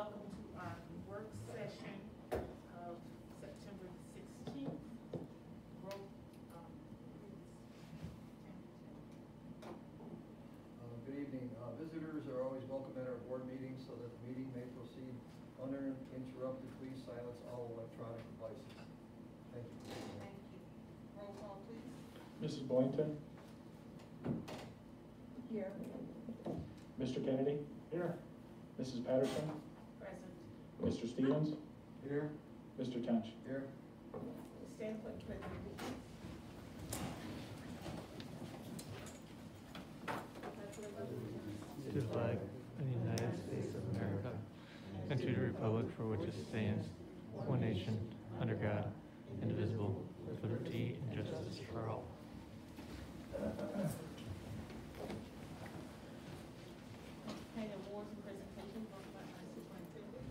welcome to our work session of September 16th. Good evening. Visitors are always welcome at our board meetings so that the meeting may proceed uninterrupted. Please silence all electronic devices. Thank you. Thank you. Roll call, please. Mrs. Boynton? Here. Mr. Kennedy? Here. Mrs. Patterson? Present. Mr. Stevens? Here. Mr. Tench? Here. Stand put, please. To the flag of the United States of America and to the republic for which it stands, one nation, under God, indivisible, with liberty and justice for all. Okay, awards and presentations brought by our superintendent.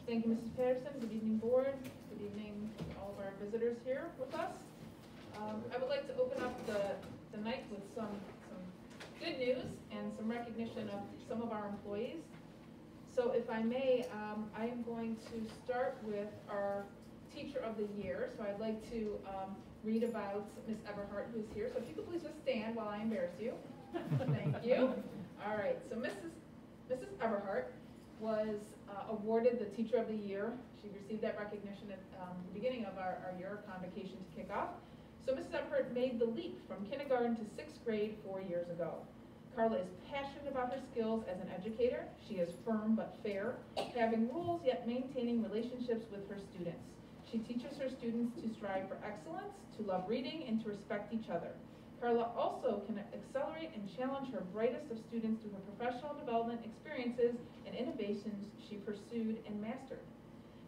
Thank you, Mrs. Patterson. Good evening, board. Good evening to all of our visitors here with us. I would like to open up the night with some good news and some recognition of some of our employees. So if I may, I am going to start with our Teacher of the Year. So I'd like to read about Ms. Everhart, who's here. So if you could please just stand while I embarrass you. Thank you. All right, so Mrs. Everhart was awarded the Teacher of the Year. She received that recognition at the beginning of our year convocation to kick off. So Mrs. Everhart made the leap from kindergarten to 6th grade 4 years ago. Carla is passionate about her skills as an educator. She is firm but fair, having rules yet maintaining relationships with her students. She teaches her students to strive for excellence, to love reading, and to respect each other. Carla also can accelerate and challenge her brightest of students through her professional development experiences and innovations she pursued and mastered.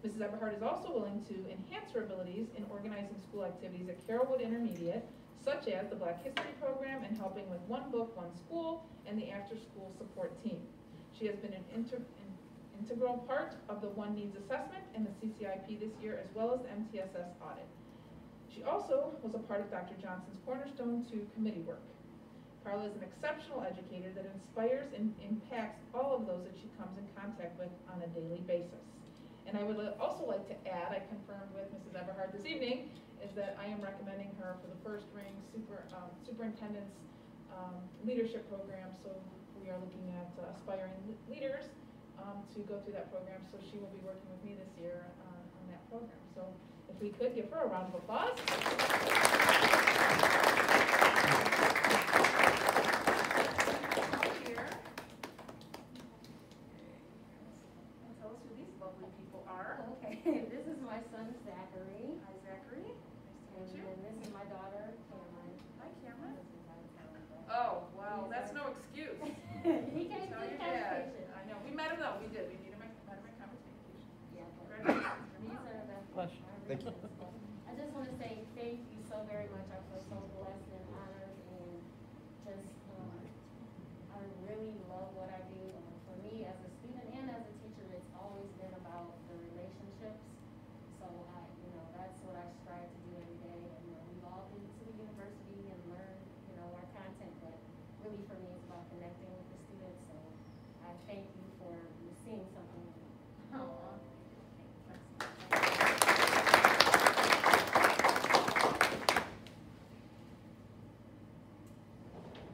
Mrs. Everhart is also willing to enhance her abilities in organizing school activities at Carrollwood Intermediate, such as the Black History Program and helping with One Book, One School, and the after-school support team. She has been an integral part of the One Needs Assessment and the CCIP this year, as well as the MTSS audit. She also was a part of Dr. Johnson's Cornerstone 2 committee work. Carla is an exceptional educator that inspires and impacts all of those that she comes in contact with on a daily basis. And I would also like to add, I confirmed with Mrs. Everhart this evening, is that I am recommending her for the first ring superintendent's leadership program. So we are looking at aspiring leaders to go through that program. So she will be working with me this year on that program. So if we could give her a round of applause. Here. Tell us who these lovely people are. Okay, this is my son Zachary. Hi, Zachary. Nice to meet you. And this is my daughter Cameron. Hi, Cameron. Oh, Oh, wow, that's no excuse. he came Tell to your the dad. conversation. I know. We met him though. We did. We met him at conversation. Yeah. Congratulations. These are the Pleasure. Thank you. I just want to say thank you so very much. I feel so blessed and honored, and just I really love what I do. For me, as a student and as a teacher, it's always been about the relationships. So that's what I strive to do every day. And we've all been to the university and learned, our content, but really for me, it's about connecting with the students. So I thank you for seeing something. Aww.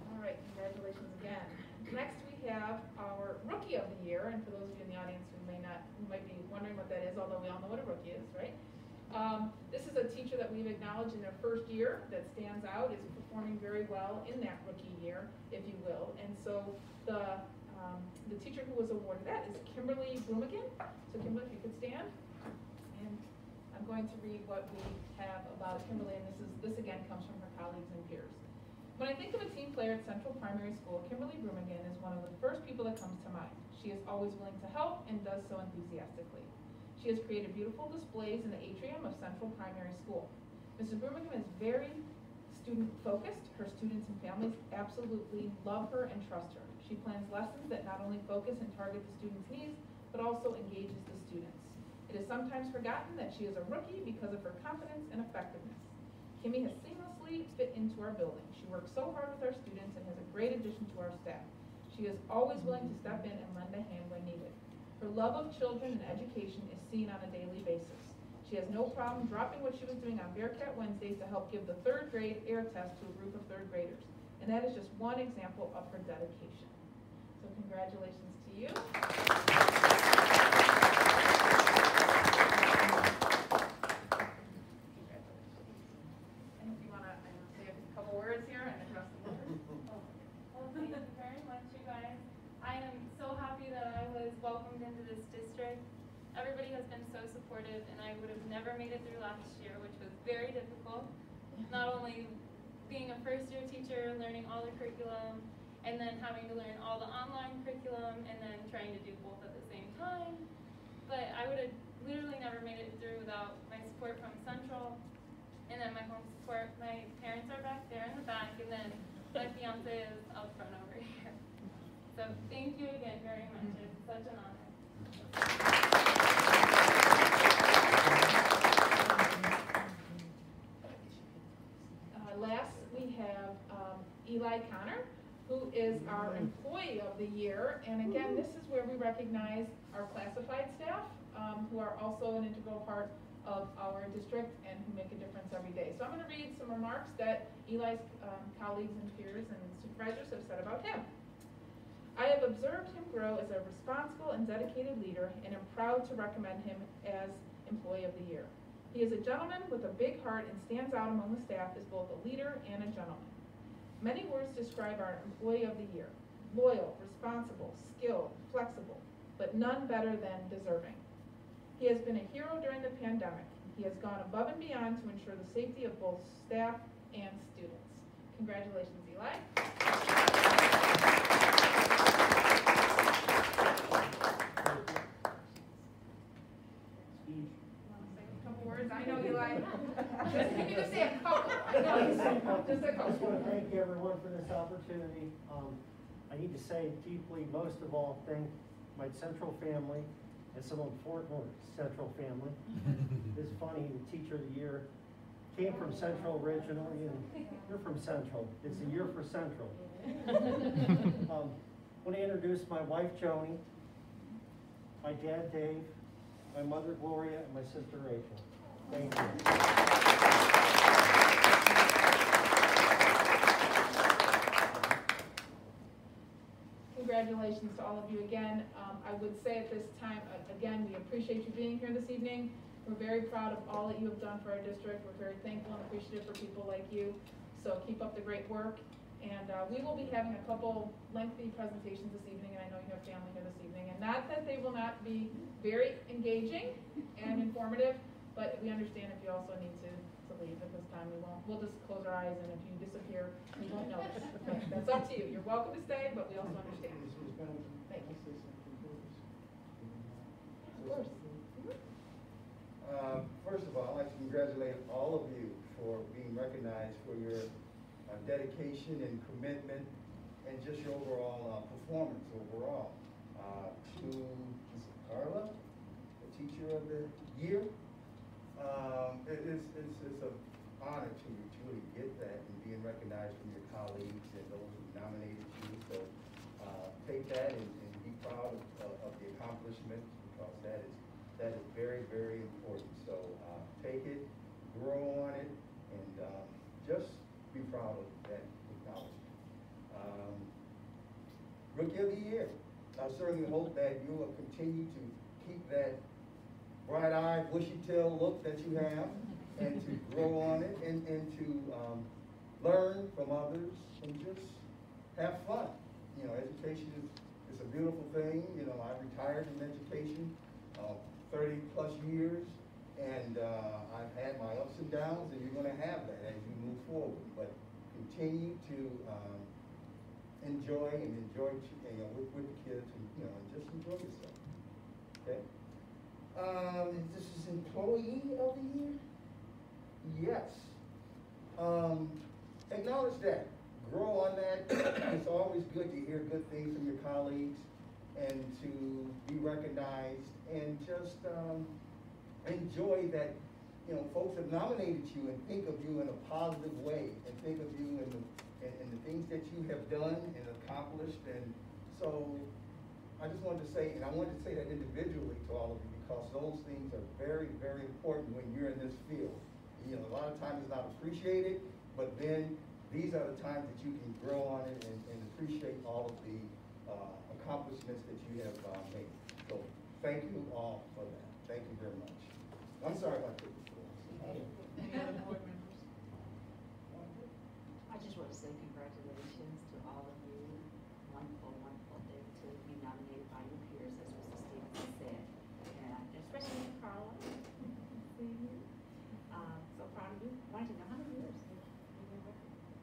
All right, congratulations again. Next we have our Rookie of the Year, and for those of you in the audience who might be wondering what that is, although we all know what a rookie is, right? This is a teacher that we've acknowledged in their first year that stands out, is performing very well in that rookie year, if you will. And so the teacher who was awarded that is Kimberly Brumigan. So Kimberly, if you could stand. And I'm going to read what we have about Kimberly, and this again comes from her colleagues and peers. When I think of a team player at Central Primary School, Kimberly Brumigan is one of the first people that comes to mind. She is always willing to help and does so enthusiastically. She has created beautiful displays in the atrium of Central Primary School. Mrs. Brumigan is very student-focused. Her students and families absolutely love her and trust her. She plans lessons that not only focus and target the students' needs, but also engages the students. It is sometimes forgotten that she is a rookie because of her confidence and effectiveness. Kimmy has seamlessly fit into our building. She works so hard with our students and is a great addition to our staff. She is always willing to step in and lend a hand when needed. Her love of children and education is seen on a daily basis. She has no problem dropping what she was doing on Bearcat Wednesdays to help give the 3rd grade air test to a group of 3rd graders. And that is just one example of her dedication. So congratulations to you. And if you want to say a couple words here and address the board. Well, thank you very much, you guys. I am so happy that I was welcomed into this district. Everybody has been so supportive, and I would have never made it through last year, which was very difficult. Not only being a first-year teacher, learning all the curriculum, and then having to learn all the online curriculum, and then trying to do both at the same time. But I would have literally never made it through without my support from Central, and then my home support. My parents are back there in the back, and then my fiance is out front over here. So thank you again very much. It's such an honor. Last, we have Eli Connor, who is our Employee of the Year. And again, this is where we recognize our classified staff, who are also an integral part of our district and who make a difference every day. So I'm going to read some remarks that Eli's colleagues and peers and supervisors have said about him. I have observed him grow as a responsible and dedicated leader, and am proud to recommend him as Employee of the Year. He is a gentleman with a big heart and stands out among the staff as both a leader and a gentleman. Many words describe our Employee of the Year: loyal, responsible, skilled, flexible, but none better than deserving. He has been a hero during the pandemic. He has gone above and beyond to ensure the safety of both staff and students. Congratulations, Eli. I know you like, just give me to say a couple. I know you say just a I just want couple. to thank everyone for this opportunity. I need to say deeply, most of all, thank my Central family and some of Fort Worth Central family. It's funny, the Teacher of the Year came from Central originally, and you're from Central. It's a year for Central. I want to introduce my wife, Joni, my dad, Dave, my mother, Gloria, and my sister, Rachel. Thank you. Congratulations to all of you again. I would say at this time, again, we appreciate you being here this evening. We're very proud of all that you have done for our district. We're very thankful and appreciative for people like you. So keep up the great work. And we will be having a couple lengthy presentations this evening, and I know you have family here this evening. And not that they will not be very engaging and informative, but we understand if you also need to leave at this time. We'll just close our eyes, and if you disappear, we won't notice. That's up to you. You're welcome to stay, but we also understand. Thank you. Of course. First of all, I'd like to congratulate all of you for being recognized for your dedication and commitment and just your overall performance overall. To Ms. Carla, the Teacher of the Year, it's an honor to really get that and being recognized from your colleagues and those who nominated you. So take that and be proud of the accomplishment, because that is very, very important. So take it, grow on it, and just be proud of that acknowledgement. Rookie of the Year. I certainly hope that you will continue to keep that bright-eyed, bushy-tailed look that you have, and to grow on it, and to learn from others, and just have fun. You know, education is a beautiful thing. You know, I retired from education 30 plus years, and I've had my ups and downs, and you're going to have that as you move forward. But continue to enjoy with the kids, and and just enjoy yourself. Okay. This is Employee of the Year. Yes. Acknowledge that. Grow on that. It's always good to hear good things from your colleagues and to be recognized, and just enjoy that, folks have nominated you and think of you in a positive way, and think of you in the things that you have done and accomplished. And so I just wanted to say, and I wanted to say that individually to all of you, because those things are very, very important when you're in this field. You know, a lot of times it's not appreciated, but then these are the times that you can grow on it and appreciate all of the accomplishments that you have made. So thank you all for that. Thank you very much. I'm sorry about this. Any other board members? I just want to say congratulations to all of you. Wonderful, wonderful day to be nominated by your peers, as Mr. Stevens said. And especially Carla. So proud of you. Wanted to know how many years?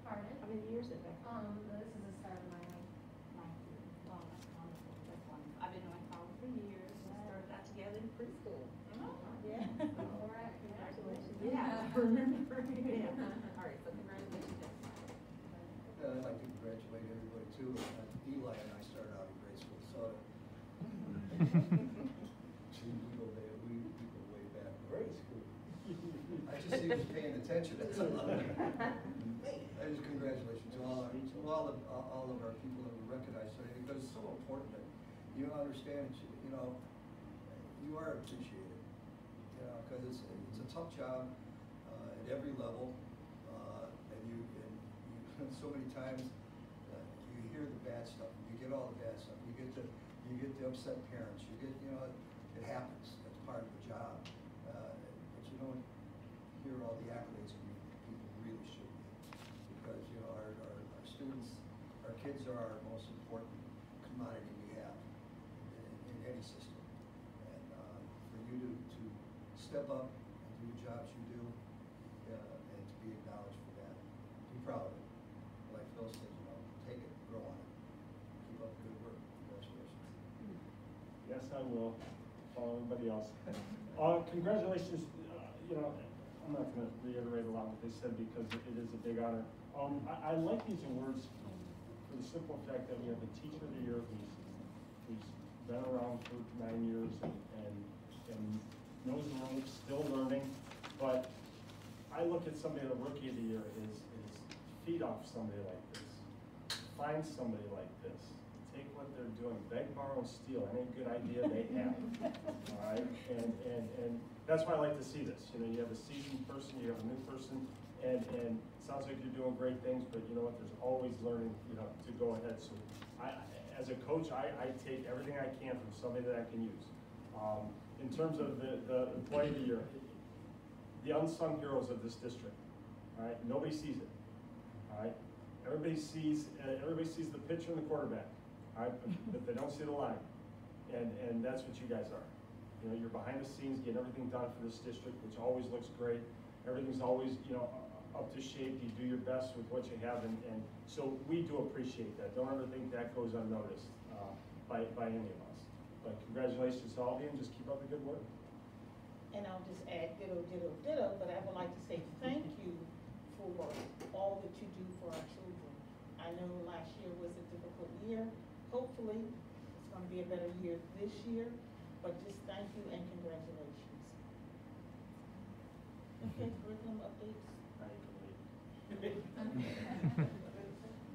Pardon? How many years have that? This is the start of my life. Oh, that's wonderful. That's wonderful. I've been knowing Carla for years. We started out together in preschool. Yeah. All right, Congratulations. Yeah, I remember. Yeah. All right, so congratulations. I'd like to congratulate everybody too. Eli and I started out in grade school, so. Gee, we go way back. Grade school. I just see who's paying attention. That's a lot. I just congratulations to all of our people that were recognized today, because it's so important that you understand, you know, you are appreciated, you know, because it's a tough job at every level, and you so many times you hear the bad stuff, you get all the bad stuff, you get the upset parents, you get, you know, it happens. That's part of the job, but you don't hear all the accolades that people really should be, because you know our students, our kids are our most important commodity we have in any system, and for you to step up and do the jobs you do, and to be acknowledged for that, be proud of it. Like Phil said, you know, take it, grow on it, keep up the good work. Congratulations. Yes, I will. Follow everybody else. Congratulations. You know, I'm not going to reiterate a lot what they said, because it is a big honor. I like these awards for the simple fact that we have a teacher of the year who's been around for 9 years and knows the ropes, still learning. But I look at somebody, the rookie of the year is feed off somebody like this, find somebody like this, take what they're doing, beg, borrow, and steal any good idea they have. All right, and that's why I like to see this. You know, you have a seasoned person, you have a new person, and it sounds like you're doing great things, but you know what? There's always learning, you know, to go ahead. So, as a coach, I take everything I can from somebody that I can use. In terms of the employee of the year, the unsung heroes of this district. All right, nobody sees it. All right, everybody sees the pitcher and the quarterback. All right, but they don't see the line, and that's what you guys are. You know, you're behind the scenes getting everything done for this district, which always looks great. Everything's always, you know, up to shape. You do your best with what you have, and so we do appreciate that. Don't ever think that goes unnoticed by any of us. But congratulations to all of you, and just keep up the good work. And I'll just add ditto, ditto, ditto, but I would like to say thank you for all that you do for our children. I know last year was a difficult year. Hopefully, it's going to be a better year this year, but just thank you and congratulations. Okay, curriculum updates. Now you can leave.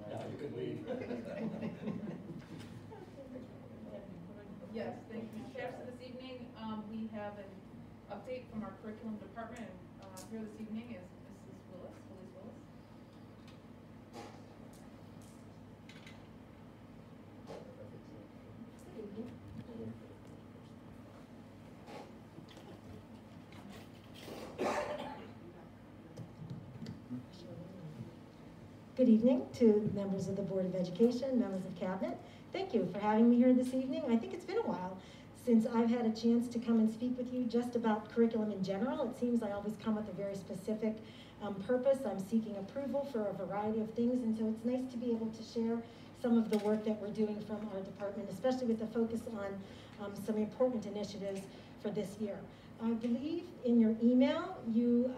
Now you can leave. Yes, thank you, Mr. Chair. So this evening, we have an update from our curriculum department. Here this evening is Mrs. Willis, Willis Willis. Good evening to members of the Board of Education, members of Cabinet. Thank you for having me here this evening. I think it's been a while since I've had a chance to come and speak with you just about curriculum in general. It seems I always come with a very specific purpose. I'm seeking approval for a variety of things, and so it's nice to be able to share some of the work that we're doing from our department, especially with the focus on some important initiatives for this year. I believe in your email you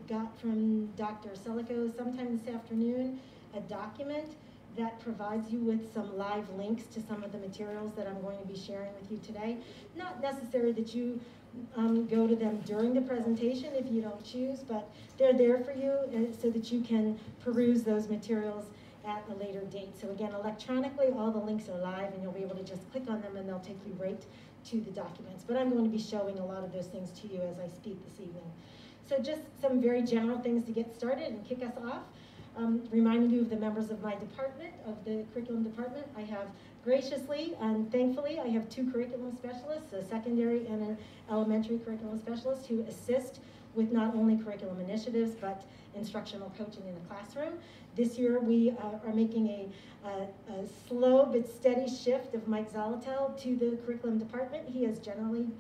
got from Dr. Selico sometime this afternoon a document that provides you with some live links to some of the materials that I'm going to be sharing with you today. Not necessary that you go to them during the presentation if you don't choose, but they're there for you so that you can peruse those materials at a later date. So again, electronically, all the links are live, and you'll be able to just click on them and they'll take you right to the documents. But I'm going to be showing a lot of those things to you as I speak this evening. So just some very general things to get started and kick us off. Reminding you of the members of my department, of the curriculum department. I have graciously and thankfully, I have 2 curriculum specialists, a secondary and an elementary curriculum specialist, who assist with not only curriculum initiatives, but instructional coaching in the classroom. This year, we are making a slow but steady shift of Mike Zolotel to the curriculum department. He has generally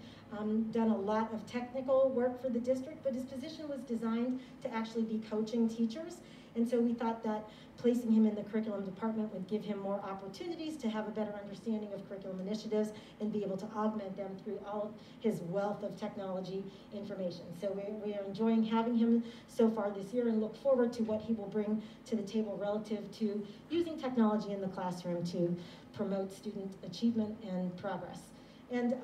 done a lot of technical work for the district, but his position was designed to actually be coaching teachers. And so we thought that placing him in the curriculum department would give him more opportunities to have a better understanding of curriculum initiatives and be able to augment them through all of his wealth of technology information. So we are enjoying having him so far this year and look forward to what he will bring to the table relative to using technology in the classroom to promote student achievement and progress. And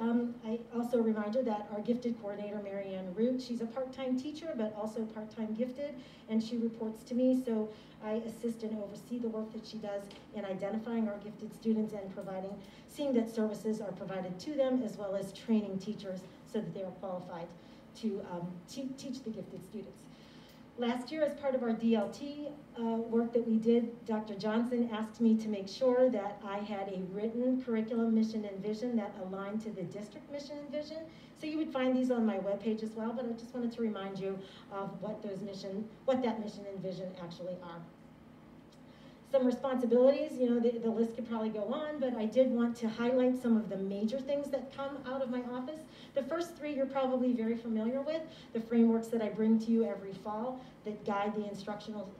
I also remind you that our gifted coordinator, Marianne Root, she's a part-time teacher, but also part-time gifted, and she reports to me, so I assist and oversee the work that she does in identifying our gifted students and seeing that services are provided to them, as well as training teachers so that they are qualified to teach the gifted students. Last year, as part of our DLT work that we did, Dr. Johnson asked me to make sure that I had a written curriculum mission and vision that aligned to the district mission and vision. So you would find these on my webpage as well, but I just wanted to remind you of what that mission and vision actually are. Some responsibilities, you know, the list could probably go on, but I did want to highlight some of the major things that come out of my office. The first 3 you're probably very familiar with, the frameworks that I bring to you every fall that guide the instructional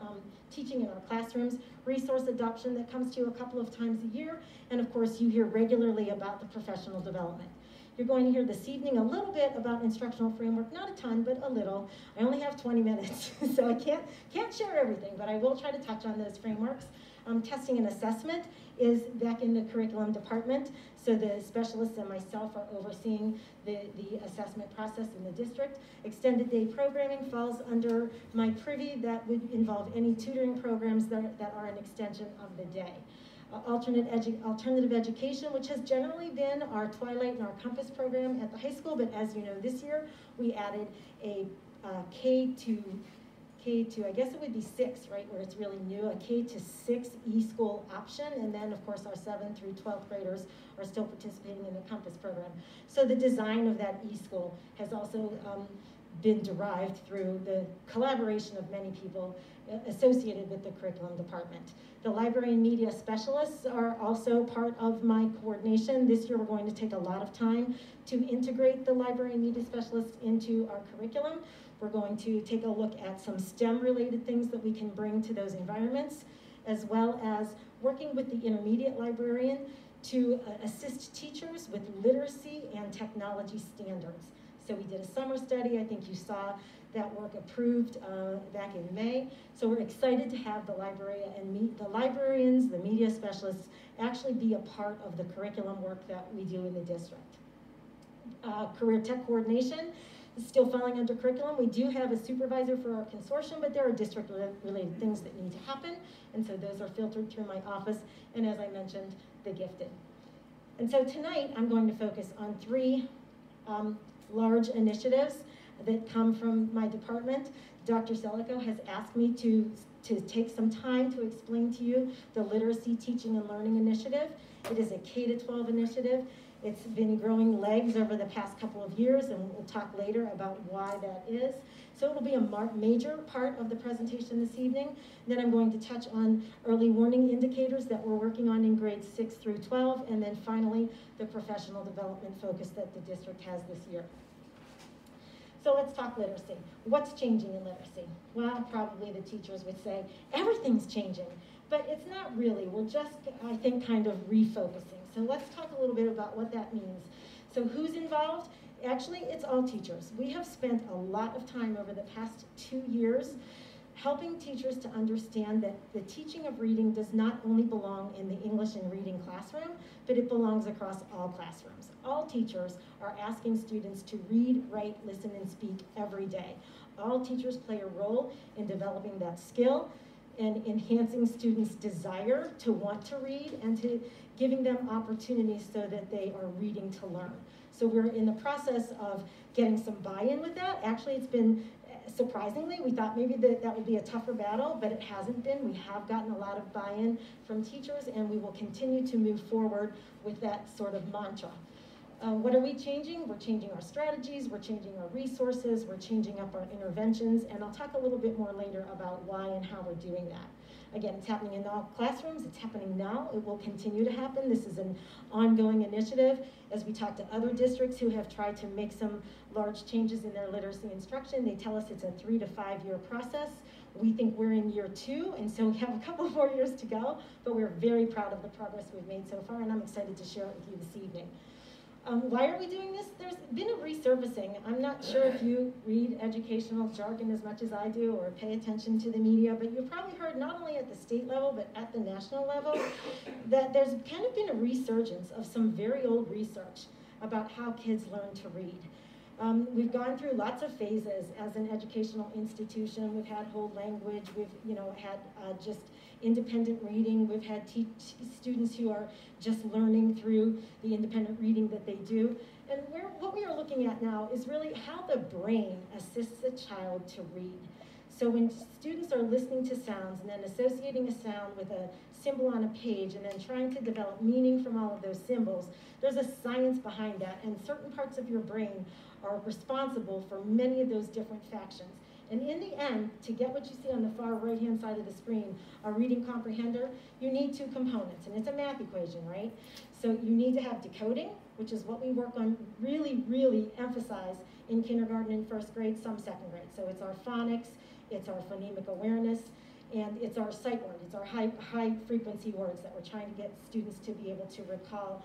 teaching in our classrooms, resource adoption that comes to you a couple of times a year, and of course you hear regularly about the professional development. You're going to hear this evening a little bit about instructional framework, not a ton, but a little. I only have 20 minutes, so I can't share everything, but I will try to touch on those frameworks. Testing and assessment is back in the curriculum department, so the specialists and myself are overseeing the assessment process in the district. Extended day programming falls under my privy. That would involve any tutoring programs that are an extension of the day. Alternative education, which has generally been our Twilight and our Compass program at the high school, but as you know, this year we added a K to, I guess it would be 6, right, where it's really new, a K to 6 e-school option, and then of course our 7th through 12th graders are still participating in the Compass program. So the design of that e-school has also been derived through the collaboration of many people associated with the curriculum department. The library and media specialists are also part of my coordination. This year we're going to take a lot of time to integrate the library and media specialists into our curriculum. We're going to take a look at some STEM-related things that we can bring to those environments, as well as working with the intermediate librarian to assist teachers with literacy and technology standards. So we did a summer study. I think you saw that work approved back in May. So we're excited to have the librarians, the media specialists, actually be a part of the curriculum work that we do in the district. Career tech coordination is still falling under curriculum. We do have a supervisor for our consortium, but there are district-related things that need to happen, and so those are filtered through my office, and as I mentioned, the gifted. And so tonight, I'm going to focus on 3 large initiatives that come from my department. Dr. Selico has asked me to take some time to explain to you the Literacy Teaching and Learning Initiative. It is a K-12 initiative. It's been growing legs over the past couple of years, and we'll talk later about why that is. So it'll be a major part of the presentation this evening. Then I'm going to touch on early warning indicators that we're working on in grades 6 through 12, and then finally, the professional development focus that the district has this year. So let's talk literacy. What's changing in literacy? Well, probably the teachers would say, everything's changing, but it's not really. We're just, I think, kind of refocusing. So let's talk a little bit about what that means. So who's involved? Actually, it's all teachers. We have spent a lot of time over the past 2 years helping teachers to understand that the teaching of reading does not only belong in the English and reading classroom, but it belongs across all classrooms. All teachers are asking students to read, write, listen, and speak every day. All teachers play a role in developing that skill. and enhancing students' desire to want to read and to giving them opportunities so that they are reading to learn. So we're in the process of getting some buy-in with that. Actually, it's been surprisingly, we thought maybe that would be a tougher battle, but it hasn't been. We have gotten a lot of buy-in from teachers, and we will continue to move forward with that sort of mantra. What are we changing? We're changing our strategies, we're changing our resources, we're changing up our interventions, and I'll talk a little bit more later about why and how we're doing that. Again, it's happening in all classrooms, it's happening now, it will continue to happen. This is an ongoing initiative. As we talk to other districts who have tried to make some large changes in their literacy instruction, they tell us it's a 3 to 5 year process. We think we're in year 2, and so we have a couple more years to go, but we're very proud of the progress we've made so far, and I'm excited to share it with you this evening. Why are we doing this? There's been a resurfacing. I'm not sure if you read educational jargon as much as I do or pay attention to the media, but you've probably heard not only at the state level, but at the national level, that there's kind of been a resurgence of some very old research about how kids learn to read. We've gone through lots of phases as an educational institution. We've had whole language, we've had just independent reading, we've had students who are just learning through the independent reading that they do. And what we are looking at now is really how the brain assists a child to read. So when students are listening to sounds and then associating a sound with a symbol on a page and then trying to develop meaning from all of those symbols, there's a science behind that, and certain parts of your brain are responsible for many of those different factions. And in the end, to get what you see on the far right-hand side of the screen, a reading comprehender, you need 2 components, and it's a math equation, right? So you need to have decoding, which is what we work on, really emphasize in kindergarten and 1st grade, some 2nd grade. So it's our phonics, it's our phonemic awareness, and it's our sight words. It's our high frequency words that we're trying to get students to be able to recall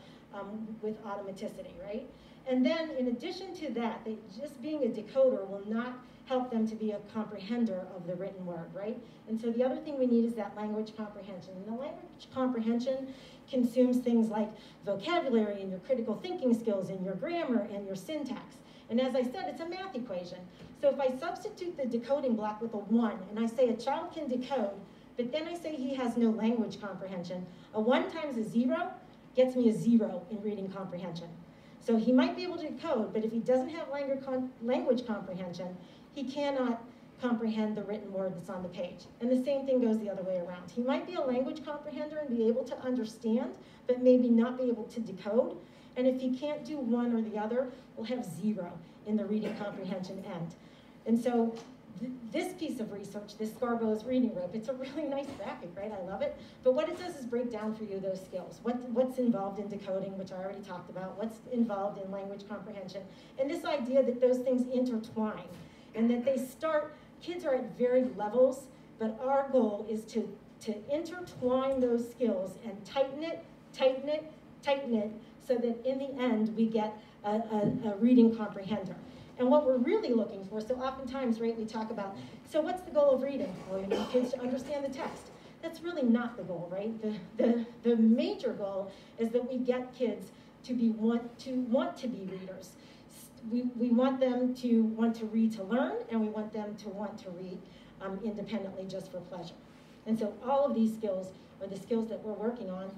with automaticity, right? And then in addition to that, just being a decoder will not help them to be a comprehender of the written word, right? And so the other thing we need is that language comprehension. And the language comprehension consumes things like vocabulary and your critical thinking skills and your grammar and your syntax. And as I said, it's a math equation. So if I substitute the decoding block with a 1, and I say a child can decode, but then I say he has no language comprehension, a 1 times a 0 gets me a 0 in reading comprehension. So he might be able to decode, but if he doesn't have language comprehension, he cannot comprehend the written word that's on the page. And the same thing goes the other way around. He might be a language comprehender and be able to understand, but maybe not be able to decode. And if he can't do one or the other, we'll have 0 in the reading comprehension end. And so this piece of research, this Scarborough's reading rope, it's a really nice graphic, right? I love it. But what it does is break down for you those skills. What's involved in decoding, which I already talked about, what's involved in language comprehension, and this idea that those things intertwine, and that they start, kids are at varied levels, but our goal is to intertwine those skills and tighten it, so that in the end we get a reading comprehender. And what we're really looking for, so oftentimes, right, we talk about, so what's the goal of reading? Well, you need kids to understand the text. That's really not the goal, right? The major goal is that we get kids to want to be readers. We want them to want to read to learn, and we want them to want to read independently just for pleasure. And so all of these skills are the skills that we're working on,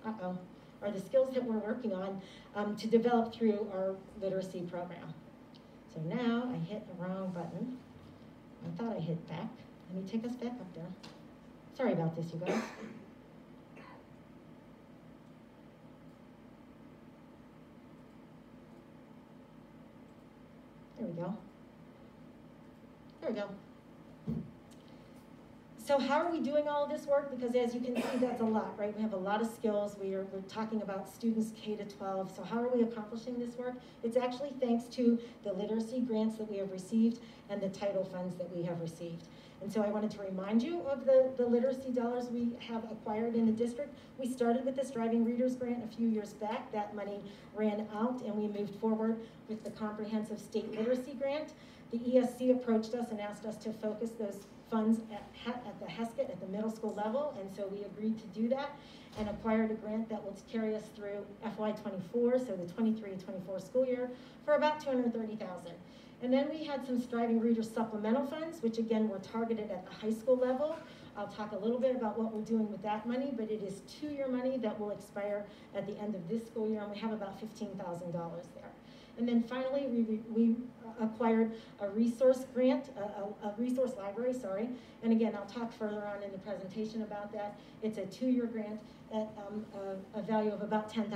are the skills that we're working on to develop through our literacy program. So now I hit the wrong button. I thought I hit back. Let me take us back up there. Sorry about this, you guys. There we go. There we go. So how are we doing all of this work? Because as you can see, that's a lot, right? We have a lot of skills. We're talking about students K to 12. So how are we accomplishing this work? It's actually thanks to the literacy grants that we have received and the title funds that we have received. And so I wanted to remind you of the literacy dollars we have acquired in the district. We started with the Striving Readers Grant a few years back. That money ran out, and we moved forward with the Comprehensive State Literacy Grant. The ESC approached us and asked us to focus those funds at the Heskett, at the middle school level, and so we agreed to do that and acquired a grant that will carry us through FY24, so the 23-24 school year, for about $230,000. And then we had some Striving Readers supplemental funds, which again were targeted at the high school level. I'll talk a little bit about what we're doing with that money, but it is 2-year money that will expire at the end of this school year, and we have about $15,000 there. And then finally, we acquired a resource grant, a resource library, sorry. And again, I'll talk further on in the presentation about that. It's a 2-year grant at a value of about $10,000.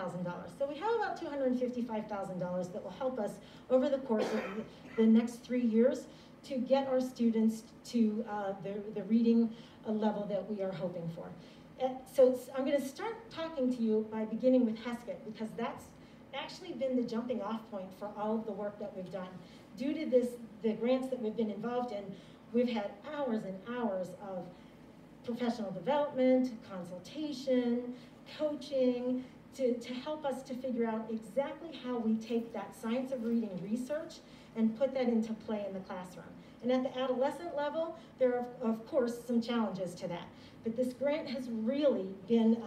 So we have about $255,000 that will help us over the course of the next 3 years to get our students to the reading level that we are hoping for. So I'm going to start talking to you by beginning with Heskett, because that's actually been the jumping off point for all of the work that we've done. Due to the grants that we've been involved in, we've had hours and hours of professional development, consultation, coaching, to help us to figure out exactly how we take that science of reading research and put that into play in the classroom. And at the adolescent level, there are, of course, some challenges to that. But this grant has really been,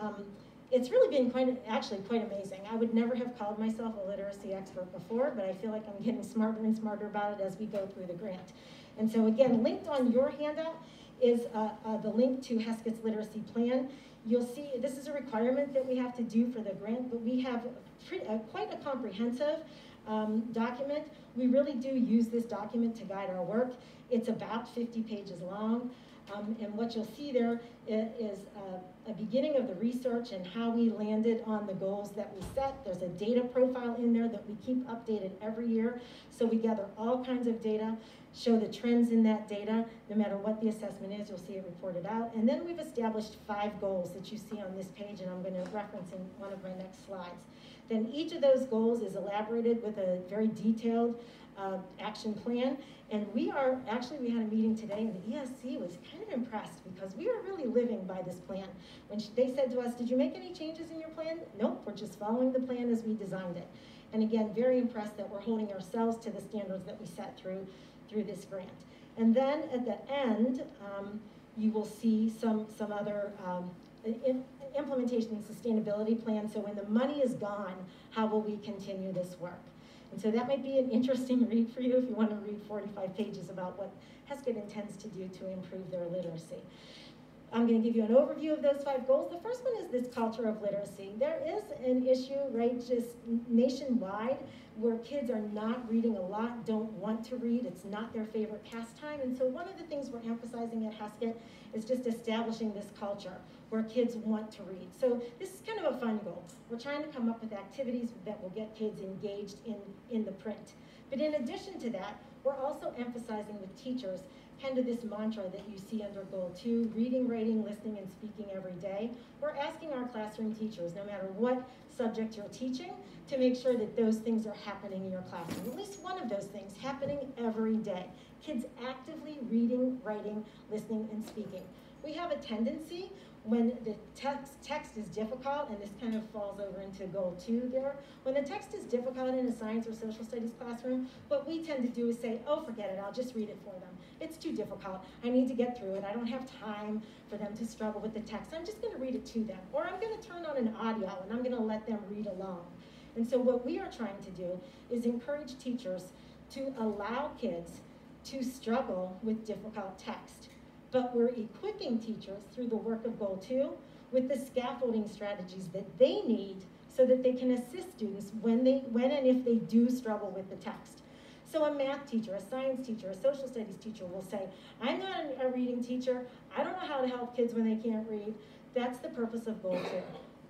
it's really been quite amazing. I would never have called myself a literacy expert before, but I feel like I'm getting smarter and smarter about it as we go through the grant. And so again, linked on your handout is the link to Heskett's literacy plan. You'll see this is a requirement that we have to do for the grant, but we have quite a comprehensive document. We really do use this document to guide our work. It's about 50 pages long. And what you'll see there is a beginning of the research and how we landed on the goals that we set. There's a data profile in there that we keep updated every year. So we gather all kinds of data, show the trends in that data. No matter what the assessment is, you'll see it reported out. And then we've established 5 goals that you see on this page, and I'm going to reference in one of my next slides. Then each of those goals is elaborated with a very detailed action plan. And we had a meeting today, and the ESC was kind of impressed because we are really living by this plan. When they said to us, did you make any changes in your plan? Nope, we're just following the plan as we designed it. And again, very impressed that we're holding ourselves to the standards that we set through this grant. And then at the end, you will see some other implementation and sustainability plan. So when the money is gone, how will we continue this work? And so that might be an interesting read for you if you want to read 45 pages about what Heskett intends to do to improve their literacy. I'm going to give you an overview of those 5 goals. The first one is this culture of literacy. There is an issue, right, just nationwide, where kids are not reading a lot, don't want to read. It's not their favorite pastime. And so one of the things we're emphasizing at Heskett is just establishing this culture where kids want to read. So this is kind of a fun goal. We're trying to come up with activities that will get kids engaged in the print. But in addition to that, we're also emphasizing with teachers kind of this mantra that you see under goal 2, reading, writing, listening, and speaking every day. We're asking our classroom teachers, no matter what subject you're teaching, to make sure that those things are happening in your classroom. At least one of those things happening every day. Kids actively reading, writing, listening, and speaking. We have a tendency when the text is difficult, and this kind of falls over into goal 2 there, when the text is difficult in a science or social studies classroom, what we tend to do is say, oh, forget it, I'll just read it for them. It's too difficult. I need to get through it. I don't have time for them to struggle with the text. I'm just going to read it to them. Or I'm going to turn on an audio, and I'm going to let them read along. And so what we are trying to do is encourage teachers to allow kids to struggle with difficult text. But we're equipping teachers through the work of Goal 2 with the scaffolding strategies that they need so that they can assist students when and if they do struggle with the text. So a math teacher, a science teacher, a social studies teacher will say, I'm not a reading teacher. I don't know how to help kids when they can't read. That's the purpose of Goal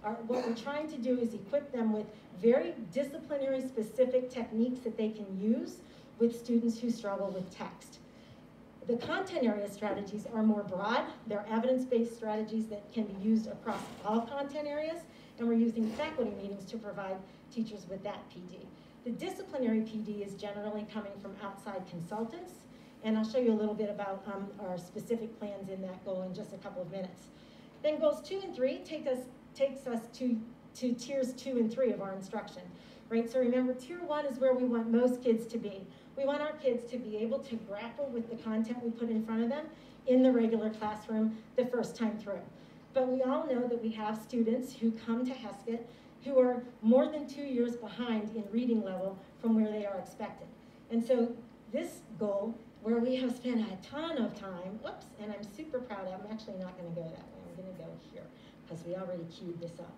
2. What we're trying to do is equip them with very disciplinary specific techniques that they can use with students who struggle with text. The content area strategies are more broad. They're evidence-based strategies that can be used across all content areas, and we're using faculty meetings to provide teachers with that PD. The disciplinary PD is generally coming from outside consultants, and I'll show you a little bit about our specific plans in that goal in just a couple of minutes. Then goals 2 and 3 takes us to tiers 2 and 3 of our instruction, right? So remember, tier 1 is where we want most kids to be. We want our kids to be able to grapple with the content we put in front of them in the regular classroom the first time through. But we all know that we have students who come to Heskett who are more than 2 years behind in reading level from where they are expected. And so This goal, where we have spent a ton of time, whoops, and I'm super proud, I'm actually not gonna go that way, I'm gonna go here, because we already queued this up.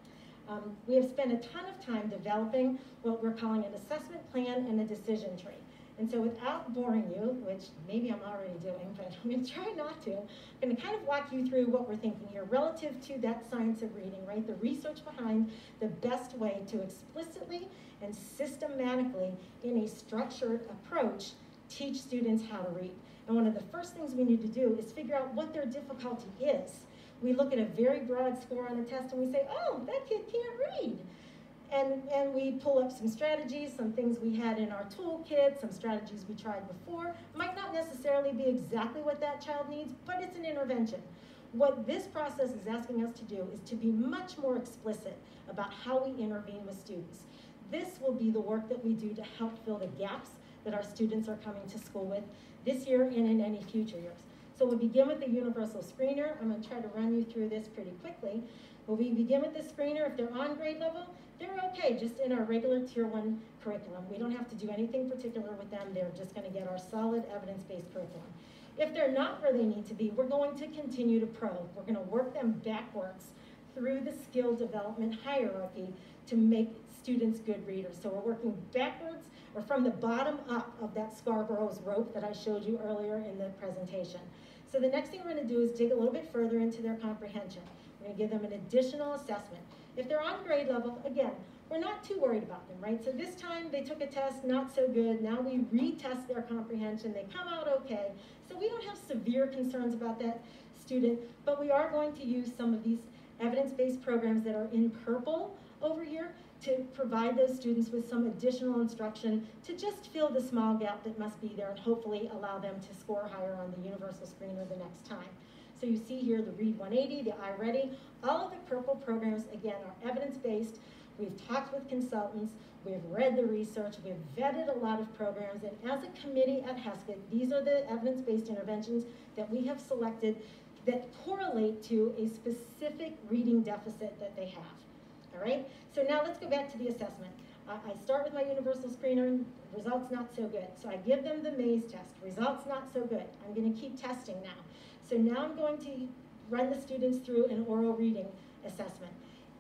We have spent a ton of time developing what we're calling an assessment plan and a decision tree. And so without boring you, which maybe I'm already doing, but I'm gonna try not to, I'm gonna kind of walk you through what we're thinking here relative to that science of reading, right? The research behind the best way to explicitly and systematically, in a structured approach, teach students how to read. And one of the first things we need to do is figure out what their difficulty is. We look at a very broad score on a test and we say, oh, that kid can't read. And we pull up some strategies, some things we had in our toolkit, some strategies we tried before. Might not necessarily be exactly what that child needs, but it's an intervention. What this process is asking us to do is to be much more explicit about how we intervene with students. This will be the work that we do to help fill the gaps that our students are coming to school with this year and in any future years. So we'll begin with the universal screener. I'm going to try to run you through this pretty quickly. But we begin with the screener. If they're on grade level, they're okay, just in our regular Tier 1 curriculum. We don't have to do anything particular with them. They're just going to get our solid evidence-based curriculum. If they're not where they need to be, we're going to continue to probe. We're going to work them backwards through the skill development hierarchy to make students good readers. So we're working backwards or from the bottom up of that Scarborough's rope that I showed you earlier in the presentation. So the next thing we're going to do is dig a little bit further into their comprehension. We're going to give them an additional assessment. If they're on grade level, again, we're not too worried about them, right? So this time they took a test, not so good. Now we retest their comprehension. They come out okay. So we don't have severe concerns about that student, but we are going to use some of these evidence-based programs that are in purple over here to provide those students with some additional instruction to just fill the small gap that must be there and hopefully allow them to score higher on the universal screener the next time. So you see here the Read 180, the iReady, all of the purple programs, again, are evidence-based. We've talked with consultants, we've read the research, we've vetted a lot of programs, and as a committee at Heskett, these are the evidence-based interventions that we have selected that correlate to a specific reading deficit that they have. All right, so now let's go back to the assessment. I start with my universal screener, results not so good. So I give them the maze test, results not so good. I'm gonna keep testing now. So now I'm going to run the students through an oral reading assessment.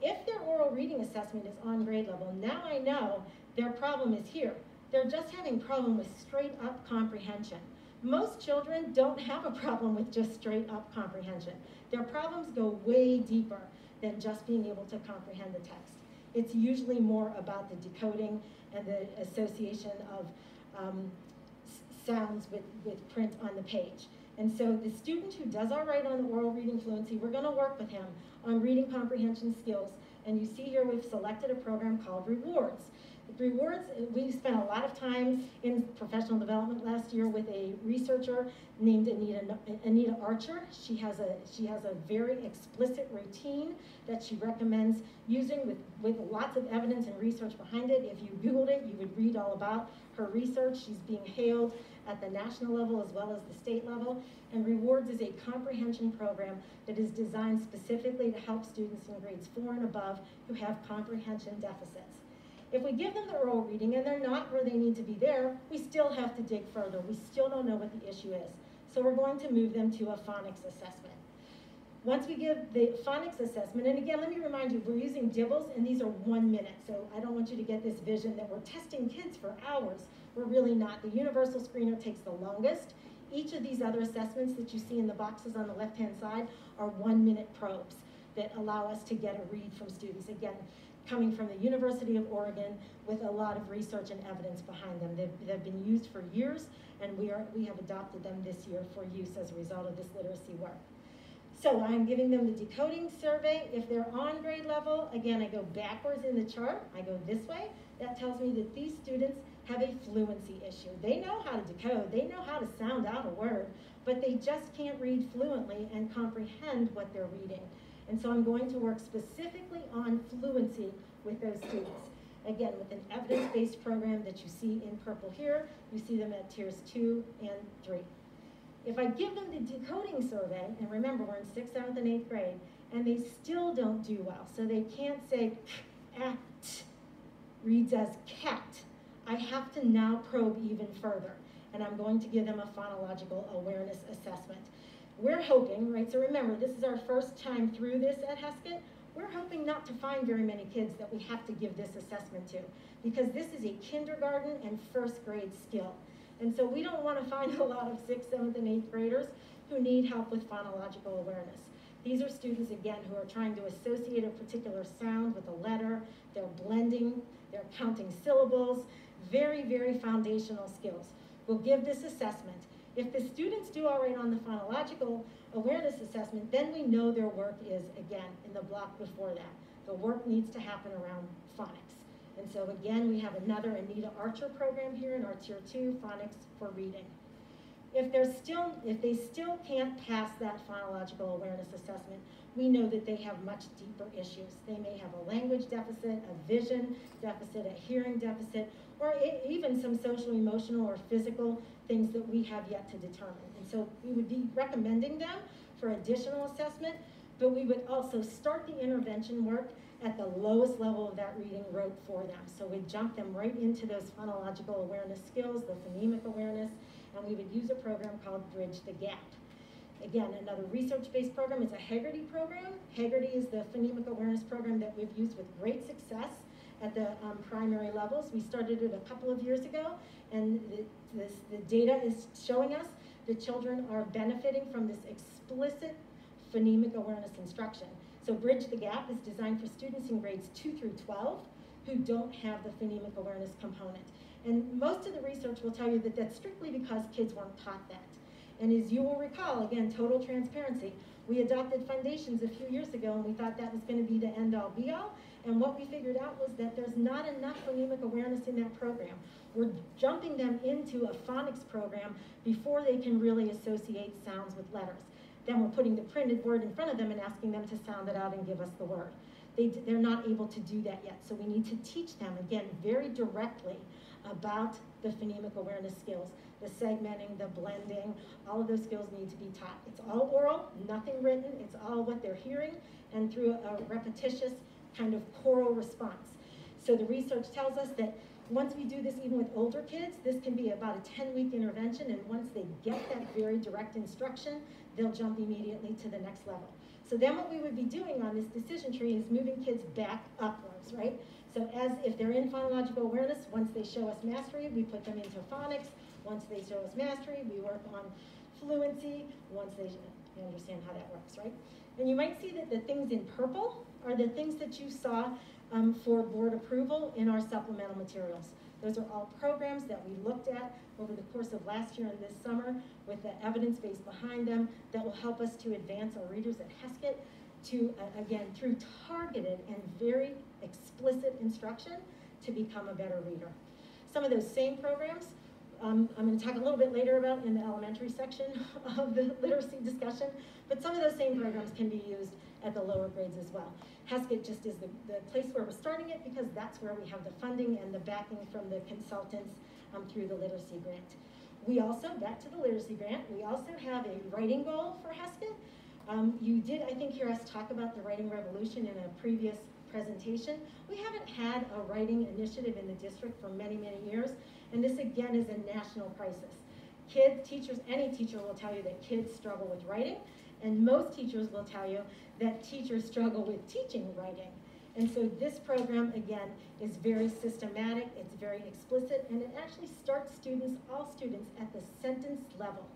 If their oral reading assessment is on grade level, now I know their problem is here. They're just having a problem with straight up comprehension. Most children don't have a problem with just straight up comprehension. Their problems go way deeper than just being able to comprehend the text. It's usually more about the decoding and the association of sounds with print on the page. And so the student who does all right on the oral reading fluency, we're gonna work with him on reading comprehension skills. And you see here we've selected a program called Rewards. Rewards, we spent a lot of time in professional development last year with a researcher named Anita Archer. She has a very explicit routine that she recommends using with lots of evidence and research behind it. If you Googled it, you would read all about her research. She's being hailed at the national level as well as the state level. And Rewards is a comprehension program that is designed specifically to help students in grades 4 and above who have comprehension deficits. If we give them the oral reading and they're not where they need to be there, we still have to dig further. We still don't know what the issue is. So we're going to move them to a phonics assessment. Once we give the phonics assessment, and again, let me remind you, we're using dibbles and these are 1 minute. So I don't want you to get this vision that we're testing kids for hours. We're really not. The universal screener takes the longest. Each of these other assessments that you see in the boxes on the left-hand side are 1 minute probes that allow us to get a read from students. Again, coming from the University of Oregon with a lot of research and evidence behind them. They've been used for years, and we have adopted them this year for use as a result of this literacy work. So I'm giving them the decoding survey. If they're on grade level, again, I go backwards in the chart. I go this way. That tells me that these students have a fluency issue. They know how to decode. They know how to sound out a word, but they just can't read fluently and comprehend what they're reading. And so I'm going to work specifically on fluency with those students. Again, with an evidence-based program that you see in purple here, you see them at tiers 2 and 3. If I give them the decoding survey, and remember we're in 6th, 7th, and 8th grade, and they still don't do well, so they can't say at, reads as cat, I have to now probe even further. and I'm going to give them a phonological awareness assessment. We're hoping, right, so remember, this is our first time through this at Heskett. We're hoping not to find very many kids that we have to give this assessment to, because this is a kindergarten and first grade skill. And so we don't want to find a lot of 6th, 7th, and 8th graders who need help with phonological awareness. These are students, again, who are trying to associate a particular sound with a letter. They're blending, they're counting syllables, very, very foundational skills. We'll give this assessment. If the students do all right on the phonological awareness assessment, then we know their work is, again, in the block before that. The work needs to happen around phonics. And so again, we have another Anita Archer program here in our Tier 2, phonics for reading. If they still can't pass that phonological awareness assessment, we know that they have much deeper issues. They may have a language deficit, a vision deficit, a hearing deficit, or even some social, emotional, or physical things that we have yet to determine. And so we would be recommending them for additional assessment, but we would also start the intervention work at the lowest level of that reading rote for them. So we'd jump them right into those phonological awareness skills, the phonemic awareness, and we would use a program called Bridge the Gap. Again, another research-based program is a Haggerty program. Haggerty is the phonemic awareness program that we've used with great success at the primary levels. We started it a couple of years ago, and the data is showing us that children are benefiting from this explicit phonemic awareness instruction. So Bridge the Gap is designed for students in grades 2 through 12 who don't have the phonemic awareness component. And most of the research will tell you that that's strictly because kids weren't taught that. And as you will recall, again, total transparency, we adopted foundations a few years ago, and we thought that was going to be the end-all be-all. And what we figured out was that there's not enough phonemic awareness in that program. We're jumping them into a phonics program before they can really associate sounds with letters. Then we're putting the printed word in front of them and asking them to sound it out and give us the word. They're not able to do that yet. So we need to teach them, again, very directly about the phonemic awareness skills, the segmenting, the blending, all of those skills need to be taught. It's all oral, nothing written, it's all what they're hearing, and through a repetitious kind of choral response. So the research tells us that once we do this even with older kids, this can be about a 10-week intervention, and once they get that very direct instruction, they'll jump immediately to the next level. So then what we would be doing on this decision tree is moving kids back upwards, right? So as if they're in phonological awareness, once they show us mastery, we put them into phonics. Once they show us mastery, we work on fluency. Once you understand how that works, right? And you might see that the things in purple are the things that you saw for board approval in our supplemental materials. Those are all programs that we looked at over the course of last year and this summer with the evidence base behind them that will help us to advance our readers at Heskett to, again, through targeted and very explicit instruction to become a better reader. Some of those same programs I'm going to talk a little bit later about in the elementary section of the literacy discussion, but some of those same programs can be used at the lower grades as well. Heskett just is the place where we're starting it because that's where we have the funding and the backing from the consultants through the literacy grant. We also, back to the literacy grant, we also have a writing goal for Heskett. You did, I think, hear us talk about the writing revolution in a previous presentation. We haven't had a writing initiative in the district for many, many years, and this again is a national crisis. Kids, teachers, any teacher will tell you that kids struggle with writing, and most teachers will tell you that teachers struggle with teaching writing. And so this program, again, is very systematic, it's very explicit, and it actually starts students, all students, at the sentence level.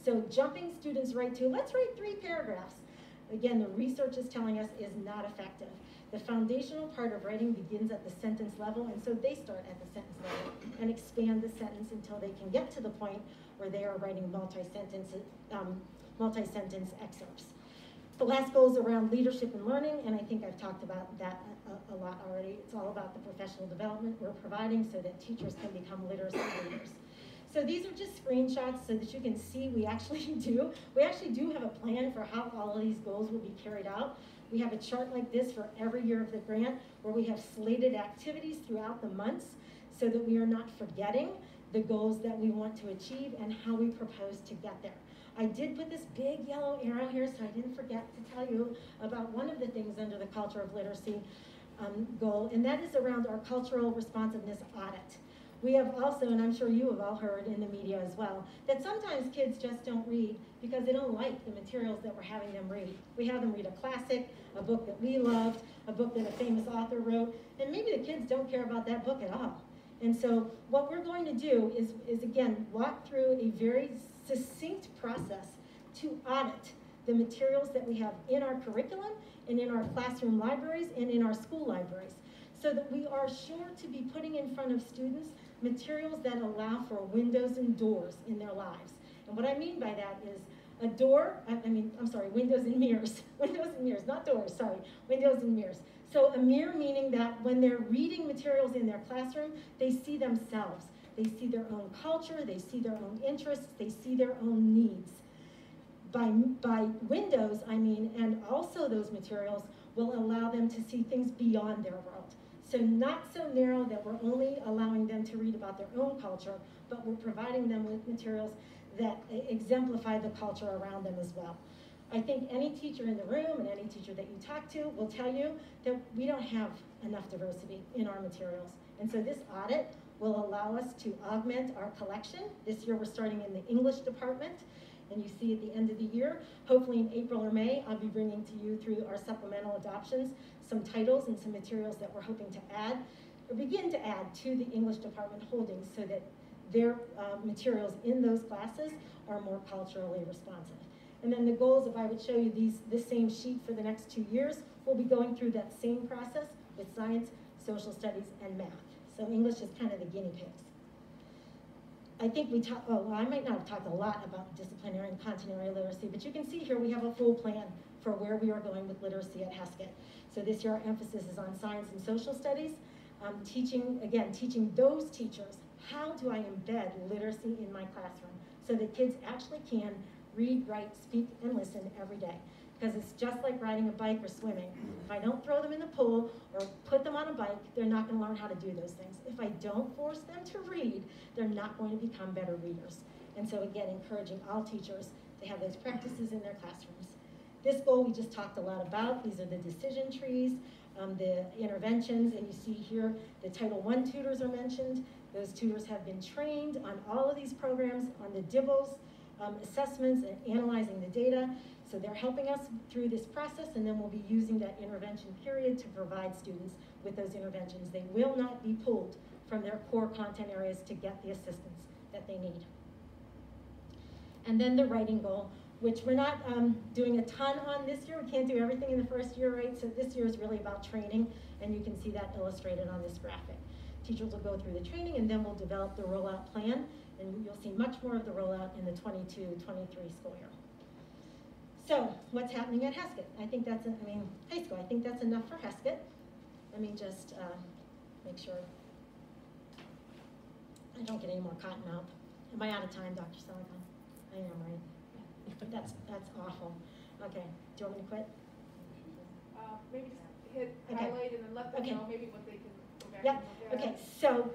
So jumping students right to, let's write 3 paragraphs. Again, the research is telling us is not effective. The foundational part of writing begins at the sentence level, and so they start at the sentence level and expand the sentence until they can get to the point where they are writing multi-sentence excerpts. The last goal is around leadership and learning, and I think I've talked about that a lot already. It's all about the professional development we're providing so that teachers can become literacy leaders. So these are just screenshots so that you can see we actually do have a plan for how all of these goals will be carried out. We have a chart like this for every year of the grant where we have slated activities throughout the months so that we are not forgetting the goals that we want to achieve and how we propose to get there. I did put this big yellow arrow here so I didn't forget to tell you about one of the things under the Culture of Literacy goal, and that is around our cultural responsiveness audit. We have also, and I'm sure you have all heard in the media as well, that sometimes kids just don't read because they don't like the materials that we're having them read. We have them read a classic, a book that we loved, a book that a famous author wrote, and maybe the kids don't care about that book at all. And so what we're going to do is again, walk through a very succinct process to audit the materials that we have in our curriculum and in our classroom libraries and in our school libraries, so that we are sure to be putting in front of students materials that allow for windows and doors in their lives. And what I mean by that is a door, windows and mirrors. Windows and mirrors, not doors, sorry, windows and mirrors. So a mirror meaning that when they're reading materials in their classroom, they see themselves. They see their own culture, they see their own interests, they see their own needs. By windows, I mean, and also those materials will allow them to see things beyond their world. So not so narrow that we're only allowing them to read about their own culture, but we're providing them with materials that exemplify the culture around them as well. I think any teacher in the room and any teacher that you talk to will tell you that we don't have enough diversity in our materials. And so this audit will allow us to augment our collection. This year we're starting in the English department. And you see at the end of the year, hopefully in April or May, I'll be bringing to you through our supplemental adoptions some titles and some materials that we're hoping to add, or begin to add to the English department holdings so that their materials in those classes are more culturally responsive. And then the goals, if I would show you this same sheet for the next 2 years, we'll be going through that same process with science, social studies, and math. So English is kind of the guinea pigs. I think we talked, I might not have talked a lot about disciplinary and continuity literacy, but you can see here we have a full plan for where we are going with literacy at Heskett. So this year our emphasis is on science and social studies, teaching those teachers, how do I embed literacy in my classroom so that kids actually can read, write, speak, and listen every day. Because it's just like riding a bike or swimming. If I don't throw them in the pool or put them on a bike, they're not going to learn how to do those things. If I don't force them to read, they're not going to become better readers. And so again, encouraging all teachers to have those practices in their classrooms. This goal we just talked a lot about. These are the decision trees, the interventions, and you see here the Title I tutors are mentioned. Those tutors have been trained on all of these programs, on the DIBELS, assessments and analyzing the data. So they're helping us through this process, and then we'll be using that intervention period to provide students with those interventions. They will not be pulled from their core content areas to get the assistance that they need. And then the writing goal, which we're not doing a ton on this year. We can't do everything in the first year, right? So this year is really about training, and you can see that illustrated on this graphic. Teachers will go through the training, and then we'll develop the rollout plan, and you'll see much more of the rollout in the 22-23 school year. So what's happening at Heskett? I think that's, high school, I think that's enough for Heskett. Let me just make sure I don't get any more cotton mouth. Am I out of time, Dr. Silicon? I am, right? That's awful. Okay, do you want me to quit? Maybe just hit highlight and then let them know maybe what they can go back Yeah. and look at. Okay, so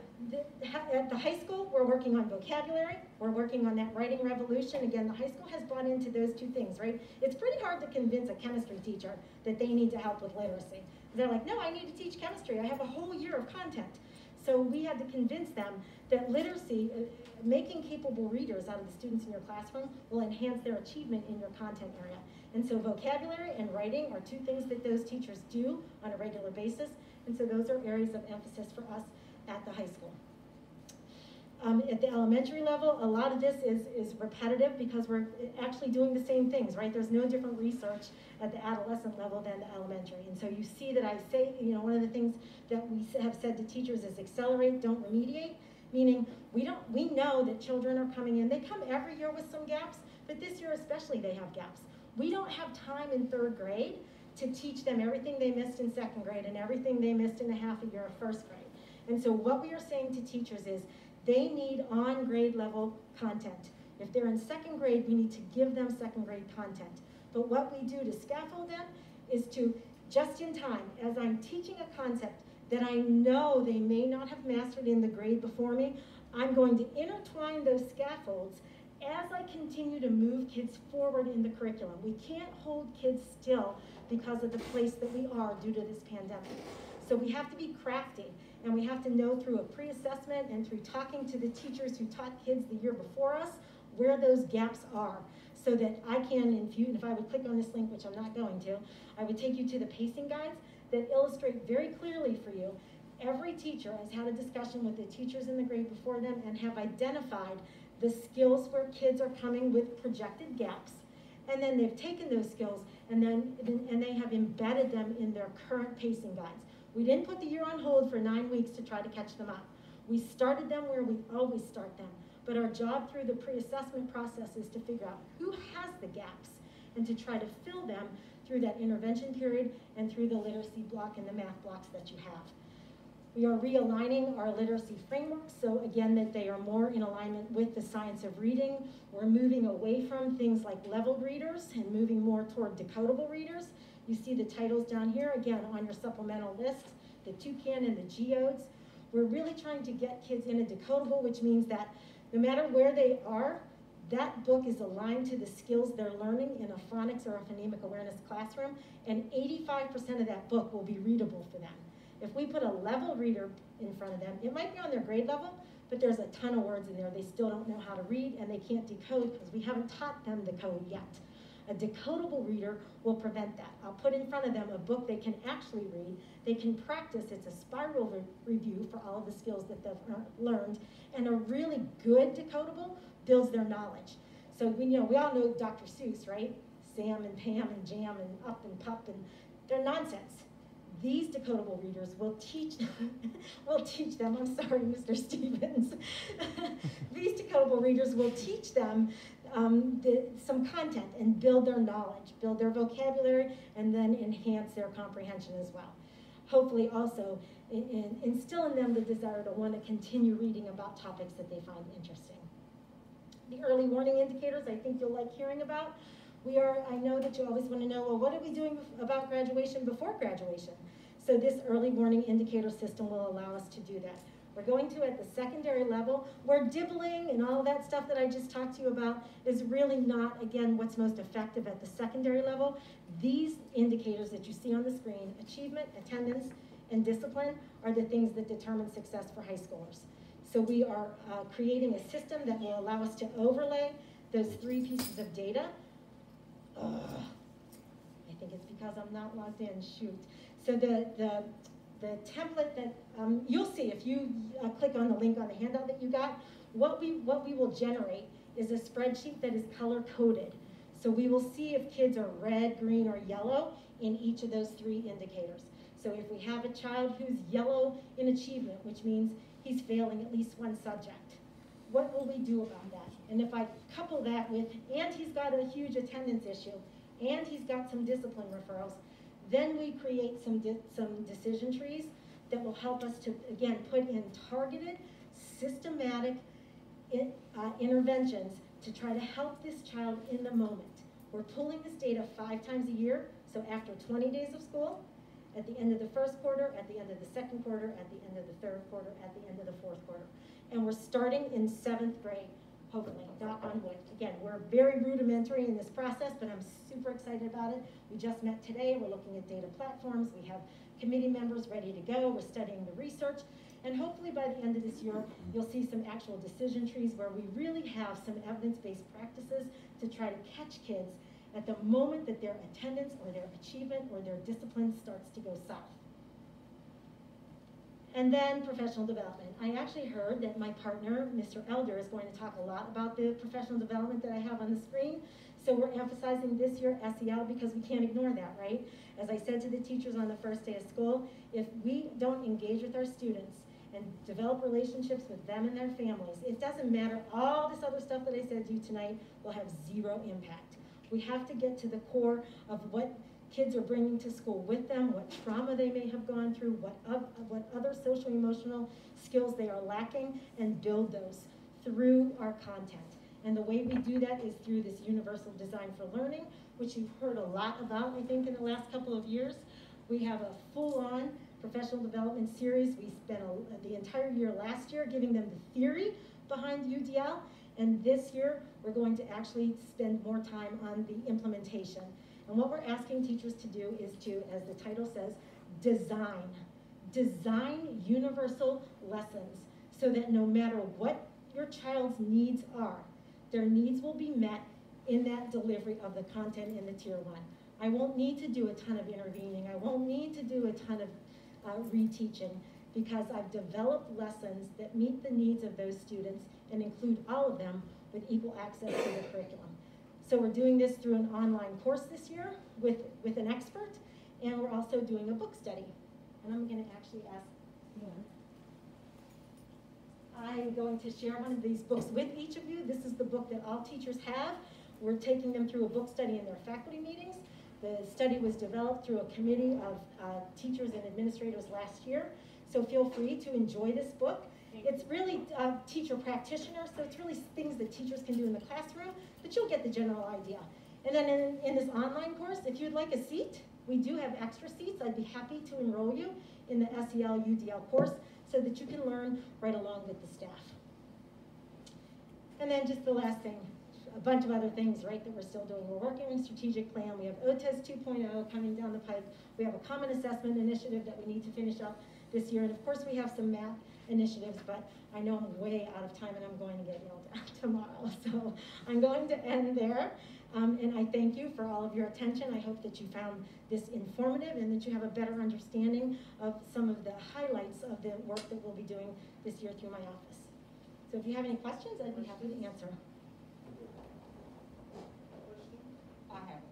at the high school, we're working on vocabulary. We're working on that writing revolution. Again, the high school has bought into those two things, right? It's pretty hard to convince a chemistry teacher that they need to help with literacy. They're like, no, I need to teach chemistry. I have a whole year of content. So we had to convince them that literacy, making capable readers out of the students in your classroom will enhance their achievement in your content area. And so vocabulary and writing are two things that those teachers do on a regular basis. And so those are areas of emphasis for us at the high school. At the elementary level, a lot of this is repetitive because we're actually doing the same things, right? There's no different research at the adolescent level than the elementary. And so you see that I say, one of the things that we have said to teachers is accelerate, don't remediate, meaning we know that children are coming in. They come every year with some gaps, but this year especially they have gaps. We don't have time in third grade to teach them everything they missed in second grade and everything they missed in a half a year of first grade. And so what we are saying to teachers is they need on grade level content. If they're in second grade, we need to give them second grade content. But what we do to scaffold them is to, just in time, as I'm teaching a concept that I know they may not have mastered in the grade before me, I'm going to intertwine those scaffolds as I continue to move kids forward in the curriculum. We can't hold kids still because of the place that we are due to this pandemic. So we have to be crafty. and we have to know through a pre-assessment and through talking to the teachers who taught kids the year before us where those gaps are, so that I can, if I would click on this link, which I'm not going to, I would take you to the pacing guides that illustrate very clearly for you. Every teacher has had a discussion with the teachers in the grade before them and have identified the skills where kids are coming with projected gaps, and then they've taken those skills and they have embedded them in their current pacing guides. We didn't put the year on hold for 9 weeks to try to catch them up. We started them where we always start them, but our job through the pre-assessment process is to figure out who has the gaps and to try to fill them through that intervention period and through the literacy block and the math blocks that you have. We are realigning our literacy frameworks, so again, that they are more in alignment with the science of reading. We're moving away from things like leveled readers and moving more toward decodable readers. You see the titles down here, again, on your supplemental list, the Toucan and the Geodes. We're really trying to get kids in a decodable, which means that no matter where they are, that book is aligned to the skills they're learning in a phonics or a phonemic awareness classroom, and 85% of that book will be readable for them. If we put a level reader in front of them, it might be on their grade level, but there's a ton of words in there they still don't know how to read, and they can't decode because we haven't taught them the code yet. A decodable reader will prevent that. I'll put in front of them a book they can actually read. They can practice. It's a spiral review for all of the skills that they've learned, and a really good decodable builds their knowledge. So we all know Dr. Seuss, right? Sam and Pam and Jam and Up and Pup, and they're nonsense. These decodable readers will teach them, I'm sorry, Mr. Stevens. These decodable readers will teach them some content and build their knowledge, build their vocabulary, and then enhance their comprehension as well. Hopefully also instill in them the desire to want to continue reading about topics that they find interesting. The early warning indicators I think you'll like hearing about. I know that you always want to know, well, what are we doing about graduation before graduation? So this early warning indicator system will allow us to do that. We're going to, at the secondary level, where dibbling and all that stuff that I just talked to you about is really not, again, what's most effective at the secondary level. These indicators that you see on the screen, achievement, attendance, and discipline, are the things that determine success for high schoolers. So we are creating a system that will allow us to overlay those 3 pieces of data. I think it's because I'm not logged in, shoot. So the template that you'll see if you click on the link on the handout that you got, what we will generate is a spreadsheet that is color-coded. So we will see if kids are red, green, or yellow in each of those 3 indicators. So if we have a child who's yellow in achievement, which means he's failing at least 1 subject, what will we do about that? And if I couple that with, and he's got a huge attendance issue, and he's got some discipline referrals, then we create some decision trees that will help us to, again, put in targeted, systematic interventions to try to help this child in the moment. We're pulling this data 5 times a year, so after 20 days of school, at the end of the 1st quarter, at the end of the 2nd quarter, at the end of the 3rd quarter, at the end of the 4th quarter. And we're starting in 7th grade, hopefully, knock on wood. Again, we're very rudimentary in this process, but I'm super excited about it. We just met today. We're looking at data platforms. We have committee members ready to go. We're studying the research. And hopefully by the end of this year, you'll see some actual decision trees where we really have some evidence-based practices to try to catch kids at the moment that their attendance or their achievement or their discipline starts to go south. And then professional development. I actually heard that my partner, Mr. Elder, is going to talk a lot about the professional development that I have on the screen. So we're emphasizing this year SEL because we can't ignore that, right? As I said to the teachers on the first day of school, if we don't engage with our students and develop relationships with them and their families, it doesn't matter, all this other stuff that I said to you tonight will have 0 impact. We have to get to the core of what kids are bringing to school with them, what trauma they may have gone through, what other social emotional skills they are lacking, and build those through our content. And the way we do that is through this universal design for learning, which you've heard a lot about, I think, in the last couple of years. We have a full-on professional development series. We spent the entire year last year giving them the theory behind UDL, and this year we're going to actually spend more time on the implementation. And what we're asking teachers to do is to, as the title says, design design universal lessons so that no matter what your child's needs are, their needs will be met in that delivery of the content in the Tier 1. I won't need to do a ton of intervening. I won't need to do a ton of reteaching, because I've developed lessons that meet the needs of those students and include all of them with equal access to the curriculum. So we're doing this through an online course this year with an expert, and we're also doing a book study. And I'm going to actually ask I'm going to share one of these books with each of you. This is the book that all teachers have. We're taking them through a book study in their faculty meetings. The study was developed through a committee of teachers and administrators last year. So feel free to enjoy this book. It's really teacher practitioner, so it's really things that teachers can do in the classroom, but you'll get the general idea. And then in this online course, if you'd like a seat, we do have extra seats. I'd be happy to enroll you in the SEL UDL course so that you can learn right along with the staff. And then just the last thing, a bunch of other things, right, that we're still doing. We're working on a strategic plan. We have OTES 2.0 coming down the pipe. We have a common assessment initiative that we need to finish up this year. And of course, we have some math initiatives, but I know I'm way out of time and I'm going to get yelled at tomorrow. So I'm going to end there. And I thank you for all of your attention. I hope that you found this informative and that you have a better understanding of some of the highlights of the work that we'll be doing this year through my office. So if you have any questions, I'd be happy to answer. I have.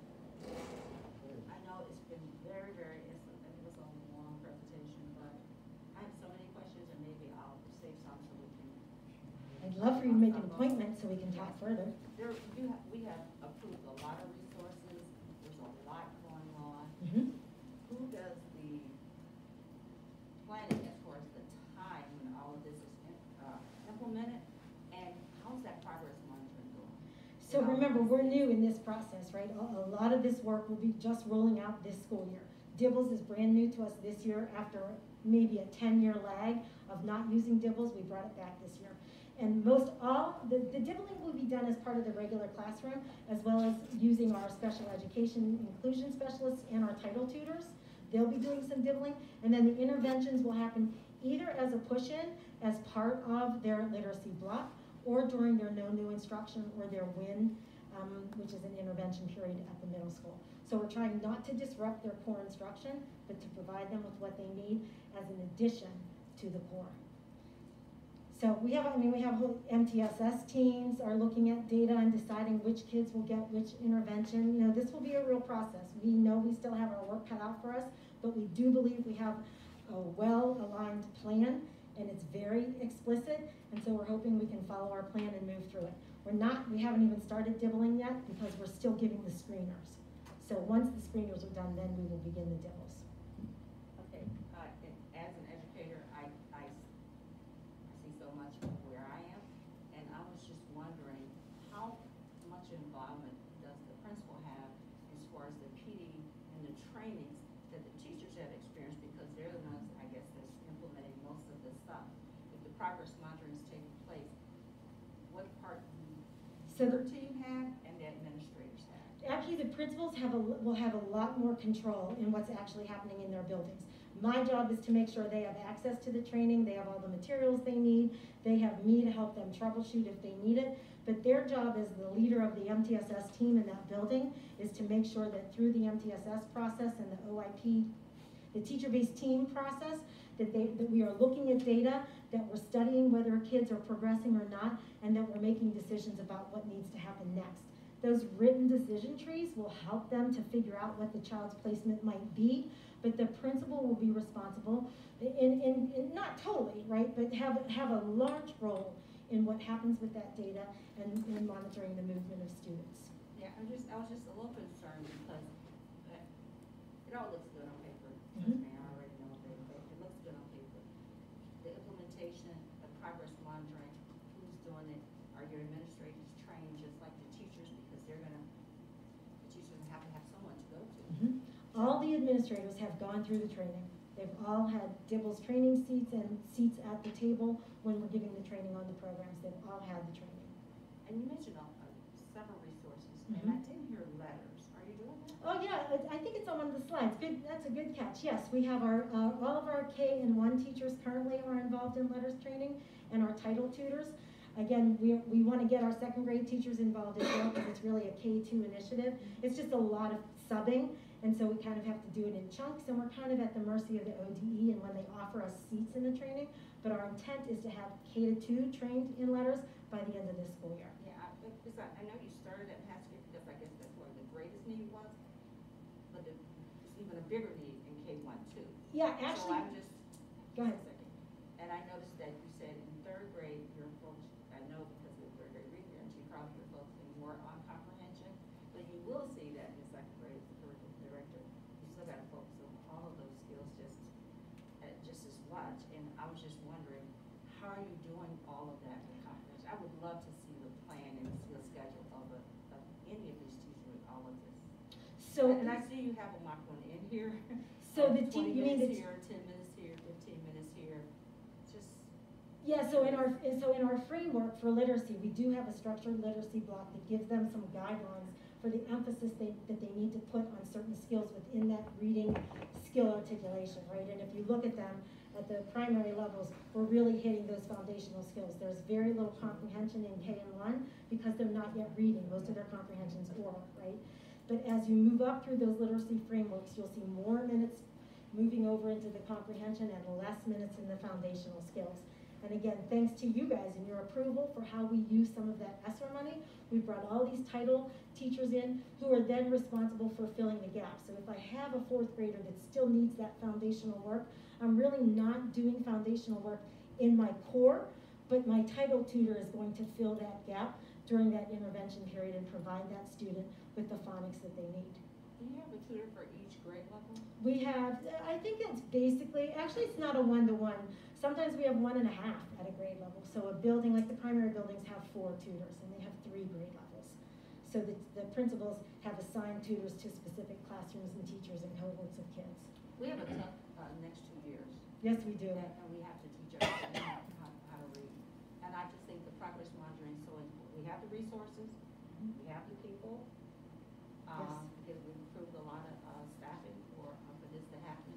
I know it's been very, it was a long presentation, but I have so many questions, and maybe I'll save some so we can. I'd love for you to make an appointment so we can talk further. We have approved a lot of resources. There's a lot going on. Mm-hmm. Who does the planning as far as the time when all of this is implemented, and how's that progress monitoring going? So remember, we're new in this process, right? A lot of this work will be just rolling out this school year. Dibbles is brand new to us this year after maybe a 10-year lag of not using Dibbles. We brought it back this year. And most all, the dibbling will be done as part of the regular classroom, as well as using our special education inclusion specialists and our title tutors. They'll be doing some dibbling. And then the interventions will happen either as a push-in, as part of their literacy block, or during their no new instruction or their WIN, which is an intervention period at the middle school. So we're trying not to disrupt their core instruction, but to provide them with what they need as an addition to the core. So we have MTSS teams are looking at data and deciding which kids will get which intervention. You know, this will be a real process. We know we still have our work cut out for us, but we do believe we have a well-aligned plan, and it's very explicit, and so we're hoping we can follow our plan and move through it. We haven't even started dibbling yet because we're still giving the screeners. So once the screeners are done, then we will begin the dibbles. Okay, as an educator, I see so much from where I am, and I was just wondering how much involvement does the principal have as far as the PD and the trainings that the teachers have experienced, because they're the ones, I guess, that's implementing most of this stuff. If the progress monitoring is taking place, what part do your team have and the administrators have? Actually, the principals will have a lot more control in what's actually happening in their buildings. My job is to make sure they have access to the training, they have all the materials they need, they have me to help them troubleshoot if they need it. But their job as the leader of the MTSS team in that building is to make sure that through the MTSS process and the OIP, the teacher-based team process, that we are looking at data, that we're studying whether kids are progressing or not, and that we're making decisions about what needs to happen next. Those written decision trees will help them to figure out what the child's placement might be, but the principal will be responsible, in not totally, right, but have a large role in what happens with that data and in monitoring the movement of students. Yeah, I was just a little concerned because it all looks good on paper. Mm-hmm. I already know that, but it looks good on paper. The implementation, the progress monitoring, who's doing it? Are your administrators trained just like the teachers, because the teachers have to have someone to go to? Mm-hmm. All the administrators have gone through the training. They've all had Dibbles training seats and seats at the table when we're giving the training on the programs. They've all had the training. And you mentioned several resources, Mm-hmm. and I didn't hear letters. Are you doing that? Oh, yeah, I think it's on one of the slides. Good, that's a good catch. Yes, we have our, all of our K and 1 teachers currently are involved in letters training and our title tutors. Again, we want to get our 2nd grade teachers involved as well because it's really a K2 initiative. It's just a lot of subbing, and so we kind of have to do it in chunks, and we're kind of at the mercy of the ODE and when they offer us seats in the training. But our intent is to have K-2 trained in letters by the end of this school year. Yeah, I know you started at Haskell because I guess that's where the greatest need was, but it's even a bigger need in K1 too. Yeah, So actually, I'm just, go ahead. a second. And I noticed that you said in 3rd grade, you're focused, I know because of 3rd grade reading, and you probably are focusing more on comprehension, but you will see that in 2nd grade as the curriculum director, you still got to focus on all of those skills just as much. And I was just wondering, how are you doing all of that with comprehension? I would love to see the plan and the skill schedule of any of these teachers with all of this. So, And I see you have a mock one in here. So the 20 you mean minutes the here, 10 minutes here, 15 minutes here. Just yeah. So in our framework for literacy, we do have a structured literacy block that gives them some guidelines for the emphasis that they need to put on certain skills within that reading skill articulation, right? And if you look at them at the primary levels, we're really hitting those foundational skills. There's very little comprehension in K and 1 because they're not yet reading. Most of their comprehension's oral, right? But as you move up through those literacy frameworks, you'll see more minutes moving over into the comprehension and less minutes in the foundational skills. And again, thanks to you guys and your approval for how we use some of that ESSER money, we've brought all these title teachers in who are then responsible for filling the gaps. So if I have a 4th grader that still needs that foundational work, I'm really not doing foundational work in my core, but my title tutor is going to fill that gap during that intervention period and provide that student with the phonics that they need. do you have a tutor for each grade level? We have, I think it's basically, actually it's not a 1-to-1. Sometimes we have 1.5 at a grade level. So a building, like the primary buildings have 4 tutors and they have 3 grade levels. So the principals have assigned tutors to specific classrooms and teachers and cohorts of kids. We have a tough next 2 years. Yes, we do. And we have to teach everybody how to read. And I just think the progress monitoring is so important. We have the resources, we have the people, because we've improved a lot of staffing for this to happen.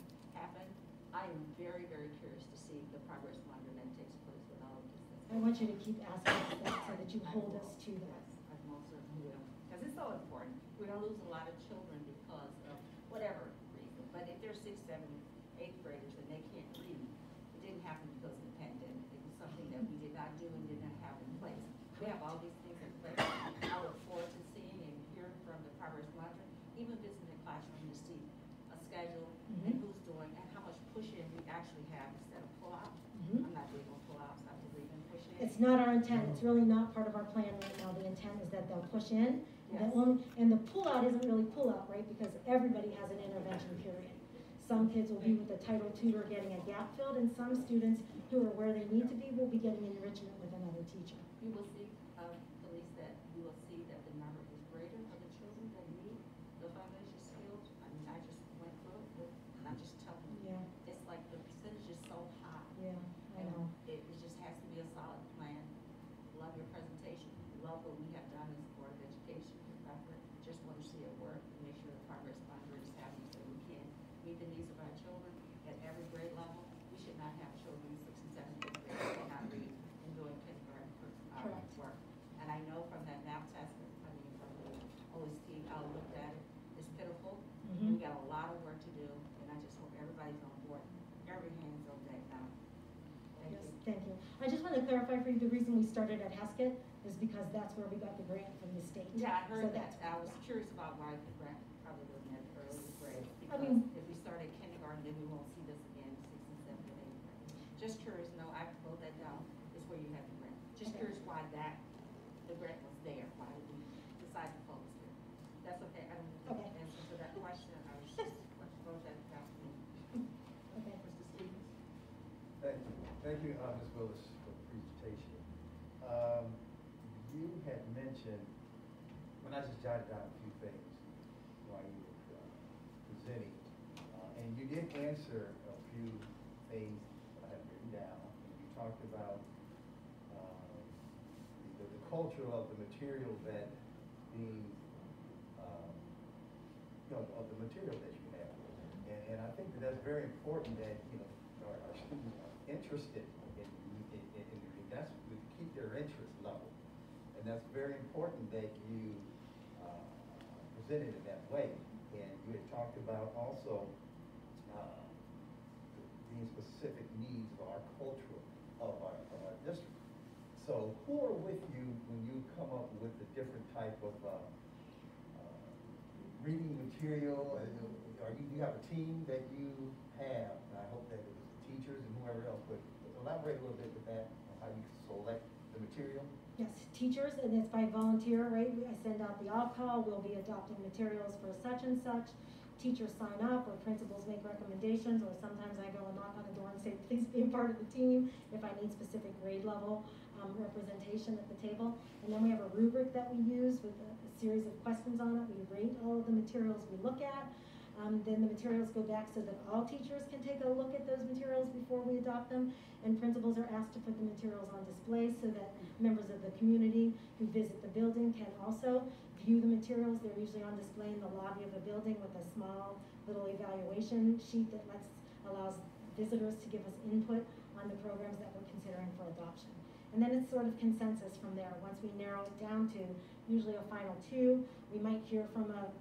I am very, very curious to see the progress monitoring that takes place with all of this. I want you to keep asking us that so that you hold us to that. I most certainly will, because it's so important. We're gonna lose a lot of children because of whatever reason. But if they're 6th, 7th, 8th graders and they can't read, it didn't happen because of the pandemic. It was something that we did not do and did not have in place. We have all these things in place. I look forward to seeing and hearing from the progress monitoring, even visiting the classroom to see a schedule and who's doing and how much push-in we actually have instead of pull-out. I'm not big on pull-outs, I believe in push-in. It's not our intent. It's really not part of our plan right now. The intent is that they'll push in. Yes. And the pull-out isn't really pull-out, right? Because everybody has an intervention period. Some kids will be with a title tutor getting a gap filled, and some students who are where they need to be will be getting enrichment with another teacher. You will see, Felice, that you will see that the number is greater for the children that need the foundation skills. I mean, I just went through it, and I'm just telling you, Yeah. it's like the percentage is so high. Yeah, I know. It just has to be a solid plan. Love your presentation. Love what we have done as a Board of Education. Just want to see it work and make sure the progress monitor is happening so we can meet the needs of our children at every grade level. We should not have children in 6th and 7th grade who cannot read and doing kindergarten work. And I know from that math test, from the OST, I looked at it, it's pitiful. We got a lot of work to do, and I just hope everybody's on board. Every hand's on deck now. Thank you. Thank you. I just want to clarify for you, the reason we started at Haskett is because that's where we got the grant from the state. Yeah, I heard So that. that's- I was curious about why the grant probably wasn't at early grade. I Because mean- if we start at kindergarten, then we won't see this again in 6th and 7th and 8th grade. Just curious, no, I wrote that down, is where you had the grant. Just Okay. curious why the grant was there, why did we decide to focus there? That's okay, I don't know Okay. the answer to that question, I was just, wrote that down for me. Okay. Mr. Stevens? Thank you, Ms. Willis, for the presentation. You had mentioned, when I just jotted down a few things while you were presenting, and you did answer a few things I had written down. You talked about the culture of the material that being of the material that you have. And I think that that's very important that, our students are interested in that's to keep their interest level. And that's very important that you present it in that way. And you had talked about also the specific needs of our culture, of our district. So who are with you when you come up with the different type of reading material? Do you have a team that you have? And I hope that it was the teachers and whoever else, but elaborate a little bit with that, on how you select the material. Yes, teachers, and it's by volunteer, right? I send out the call, we'll be adopting materials for such and such. Teachers sign up, or principals make recommendations, or sometimes I go and knock on the door and say, please be a part of the team if I need specific grade level representation at the table. And then we have a rubric that we use with a series of questions on it. We rate all of the materials we look at. Then the materials go back so that all teachers can take a look at those materials before we adopt them. And principals are asked to put the materials on display so that members of the community who visit the building can also view the materials. They're usually on display in the lobby of the building with a small little evaluation sheet that allows visitors to give us input on the programs that we're considering for adoption. And then it's sort of consensus from there. Once we narrow it down to usually a final 2, we might hear from a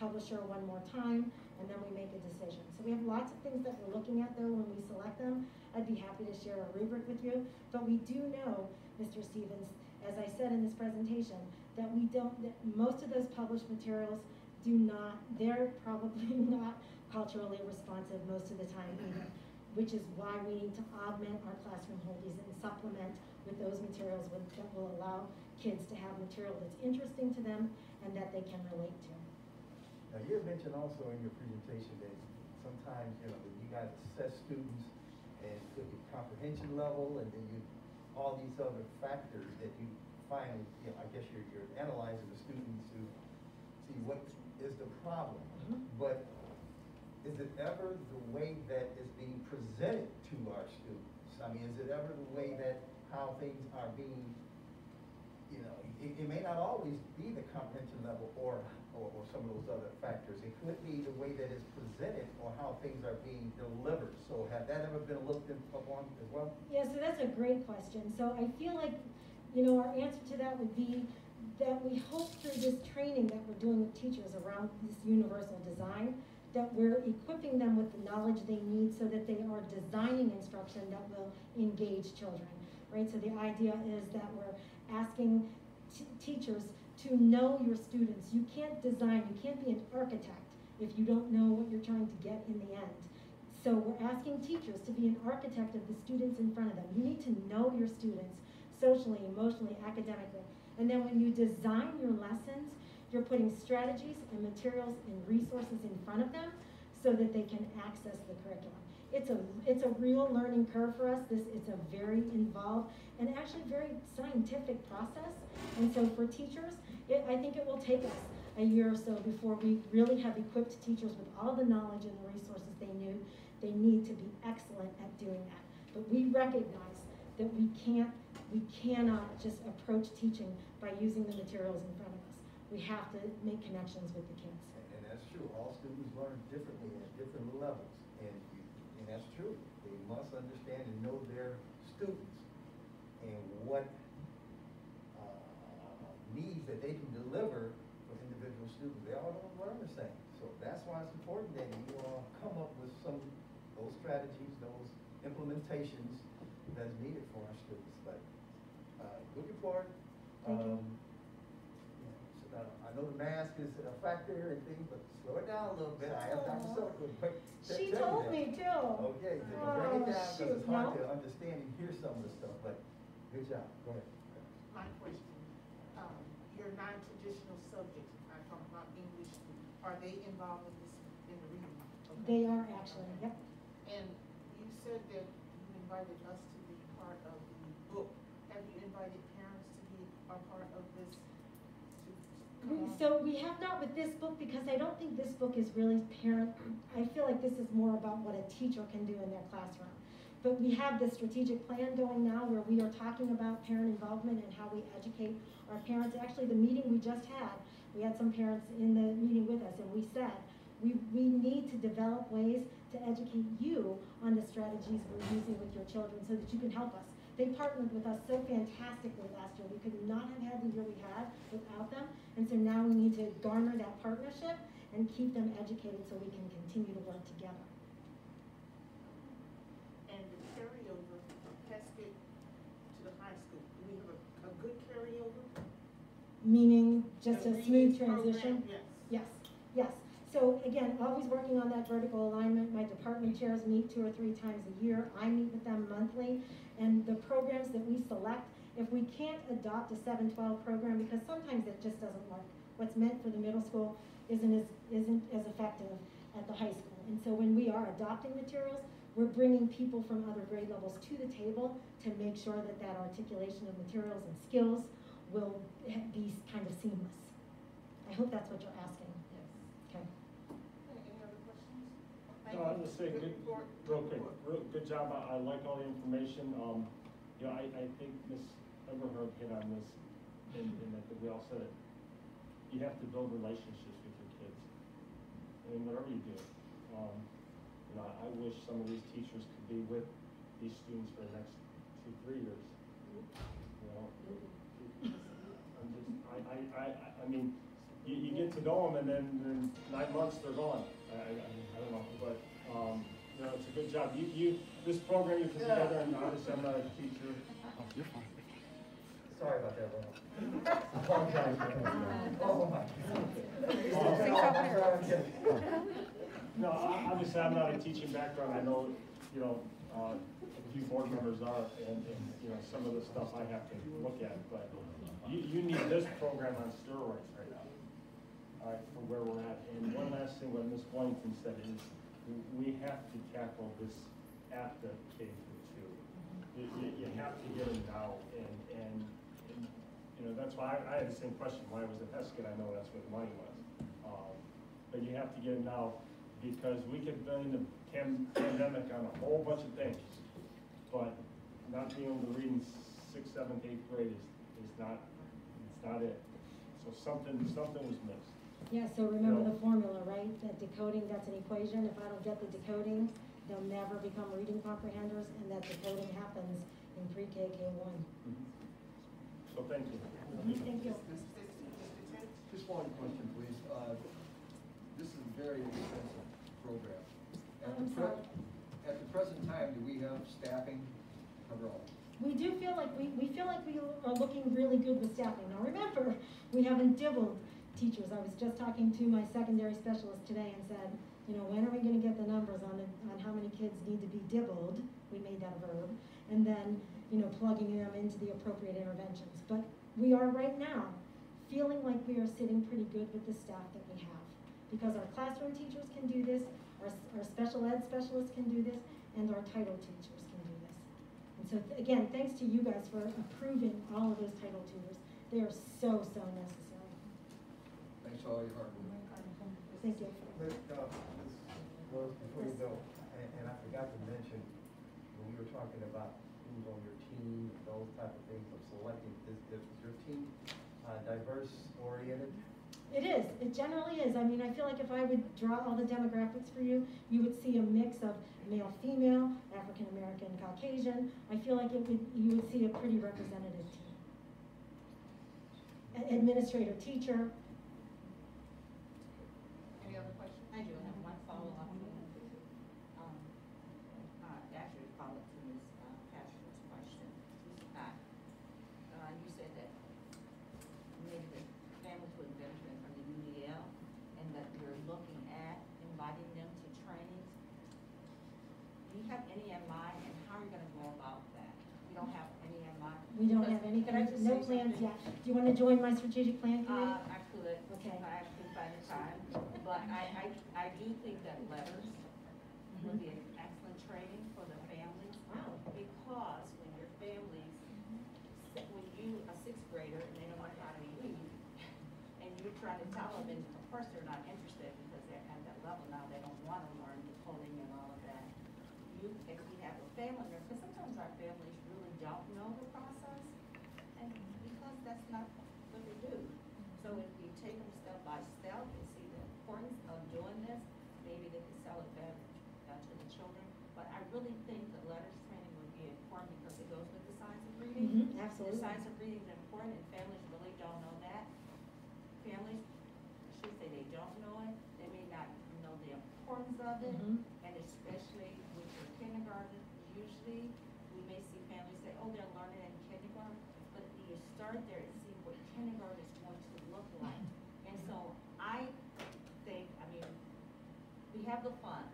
publisher one more time, and then we make a decision. So we have lots of things that we're looking at though when we select them. I'd be happy to share a rubric with you, but we do know, Mr. Stevens, as I said in this presentation, that most of those published materials they're probably not culturally responsive most of the time either, which is why we need to augment our classroom holdies and supplement with those materials that will allow kids to have material that's interesting to them and that they can relate to. Now, you had mentioned also in your presentation that sometimes, you guys assess students and could be comprehension level, and then all these other factors that you find, I guess you're analyzing the students to see what is the problem. But is it ever the way that is being presented to our students? I mean, is it ever the way that how things are being, it may not always be the comprehension level or some of those other factors. It could be the way that it's presented or how things are being delivered. So have that ever been looked upon as well? Yeah, so that's a great question. So I feel like, our answer to that would be that we hope through this training that we're doing with teachers around this universal design, that we're equipping them with the knowledge they need so that they are designing instruction that will engage children, right? So the idea is that we're asking teachers to know your students. You can't design, you can't be an architect if you don't know what you're trying to get in the end. So we're asking teachers to be an architect of the students in front of them. You need to know your students socially, emotionally, academically. And then when you design your lessons, you're putting strategies and materials and resources in front of them so that they can access the curriculum. It's a real learning curve for us. It's a very involved and actually very scientific process. And so for teachers, I think it will take us a year or so before we really have equipped teachers with all the knowledge and the resources they need to be excellent at doing that. But we recognize that we cannot just approach teaching by using the materials in front of us. We have to make connections with the kids. And that's true. All students learn differently at different levels. And that's true. They must understand and know their students and what needs that they can deliver for individual students. They all don't learn the same. So that's why it's important that you all come up with those strategies, those implementations that's needed for our students. But looking forward. I know the mask is a factor and things, but slow it down a little bit. I have Dr. Silver quick. She told me too. Okay, so bring it down because it's hard to understand and hear some of the stuff, but good job. Go ahead. My question, your non-traditional subjects, I'm talking about English, are they involved in this, in the reading? Okay. They are actually, yep. And you said that you invited us to be part of the book. Have you invited parents to be a part of this? So we have not with this book because I don't think this book is really parent. I feel like this is more about what a teacher can do in their classroom. But we have the strategic plan going now where we are talking about parent involvement and how we educate our parents. Actually, the meeting we just had We had some parents in the meeting with us, and we said, we need to develop ways to educate you on the strategies we're using with your children so that you can help us. They partnered with us so fantastically last year. We could not have had the year we had without them. And so now we need to garner that partnership and keep them educated so we can continue to work together. And the carryover from Cascade to the high school, do we have a good carryover? Meaning just The a smooth reading program, transition? yes. Yes. So again, always working on that vertical alignment. My department chairs meet 2 or 3 times a year. I meet with them monthly. And the programs that we select, if we can't adopt a 7-12 program, because sometimes it just doesn't work. What's meant for the middle school isn't as effective at the high school. And so when we are adopting materials, we're bringing people from other grade levels to the table to make sure that that articulation of materials and skills will be kind of seamless. I hope that's what you're asking. Yes. Okay. Any other questions? No, I was just saying, report. real quick, good job. I like all the information. You know, I think Ms. Everhart hit on this, and I think we all said it. You have to build relationships with your kids. I mean, whatever you do. You know, I wish some of these teachers could be with these students for the next 2-3 years. You know, I mean, you get to know them, and then 9 months they're gone. I don't know, but you know, it's a good job. This program you put together, and obviously I'm not a teacher. Oh, you're fine. Sorry about that, Ron. I apologize for that. Oh, my God. No, obviously I'm not a teaching background. I know, you know, a few board members are, and you know, some of the stuff I have to look at, but you need this program on steroids right now, all right, for where we're at. And one last thing, what Ms. Boynton said is, we have to tackle this after K-2. You have to get them now, and you know, that's why I had the same question. Why was it Heskett? I know that's where the money was, but you have to get them now, because we could blame the pandemic on a whole bunch of things, but not being able to read in 6th, 7th, 8th grade is not it. So something was missed. Yeah, so remember the formula, right? That decoding, that's an equation. If I don't get the decoding, they'll never become reading comprehenders, and that decoding happens in pre-K, K1. So thank you. Thank you. Just one question, please. This is a very expensive program. I'm sorry. At the present time, do we have staffing to cover all? We do feel like we are looking really good with staffing. Now remember, we haven't dibbled teachers. I was just talking to my secondary specialist today and said, you know, when are we going to get the numbers on how many kids need to be dibbled? We made that a verb. And then, you know, plugging them into the appropriate interventions. But we are right now feeling like we are sitting pretty good with the staff that we have. Because our classroom teachers can do this, our special ed specialists can do this, and our title teachers can do this. And so, again, thanks to you guys for approving all of those title tutors. They are so necessary. Thanks for all your hard work. Thank you. Ms. Rose, before you go, and I forgot to mention, when we were talking about who's on your team, those type of things of selecting, is your team diverse oriented? It is. It generally is. I mean, I feel like if I would draw all the demographics for you, you would see a mix of male, female, African American, Caucasian. I feel like you would see a pretty representative team. Administrator, teacher. Any other questions? I do have one follow-up. Actually, follow-up to Ms. Patrick's question. You said that maybe the families would benefit from the UDL, and that you're looking at inviting them to trainings. Do you have any in mind, and how are you going to go about that? You don't have any in mind? We don't have any. Can I just no say plans something? yet. Do you want to join my strategic plan committee? I could, Okay. if I actually find the time, but I do think that letters would be an excellent training for the families. Wow. Because when your families, when you, a 6th grader, and they don't know how to read, and you're trying to tell them, and of course they're not interested because they're at that level now, they don't want to learn decoding and all of that. If we have a family member, because sometimes our families really don't know the process, and because that's not what they do. So if you take them step by step and see the importance of doing this, maybe they can sell it better to the children. But I really think the letters training would be important because it goes with the science of reading. Absolutely. The science of reading is important, and families really don't know that. Families, I should say they don't know it, they may not know the importance of it, and especially with your kindergarten, usually we may see families say, oh, they're learning in kindergarten, but you start there and see what kindergarten is going to look like. And so I think, I mean, we have the funds.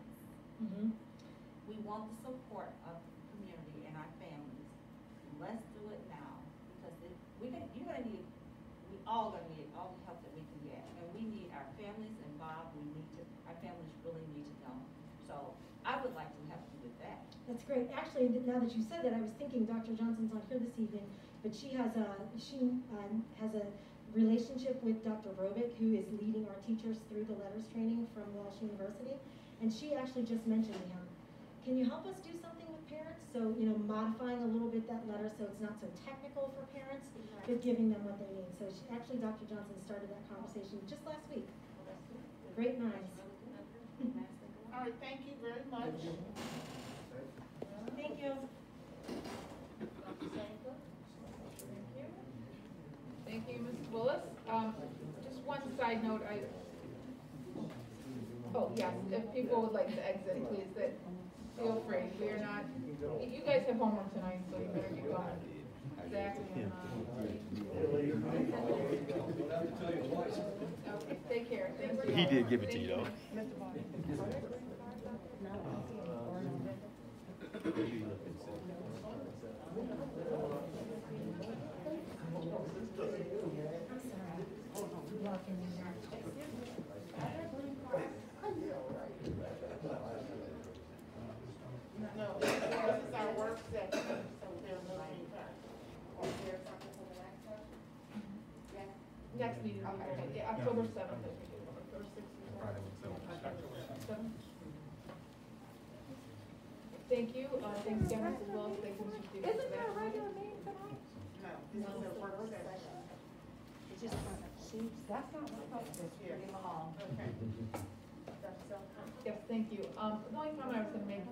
We want the support of the community and our families. Let's do it now, because you're gonna need, we all gonna need all the help that we can get, and we need our families involved. Our families really need to know. So I would like to help you with that. That's great. Actually, now that you said that, I was thinking Dr. Johnson's not here this evening, but she has a relationship with Dr. Robick, who is leading our teachers through the letters training from Walsh University, and she actually just mentioned to him, can you help us do something with parents? So, you know, modifying a little bit that letter so it's not so technical for parents, but giving them what they need. So she, actually, Dr. Johnson started that conversation just last week. Great minds. All right, thank you very much. Thank you. Dr. Sanford? Thank you, Ms. Willis. Just one side note, oh, yes, if people would like to exit, please, feel free. We are not, you guys have homework tonight, so you better get going. Exactly. Okay, take care. Thank you. He did give it to you, though. No, this is our work session, so there's no free time. Is there something for the next one? Yes. Next meeting, yeah, October 7th, I think, or 6th. Thank you, thanks again, Mrs. Willis, thank you, Mr. Stevens. Isn't there a regular meeting tonight? No, this is a work session. It's just, that's not what I was bring him along. Okay. Yes, thank you. The only comment I was gonna make,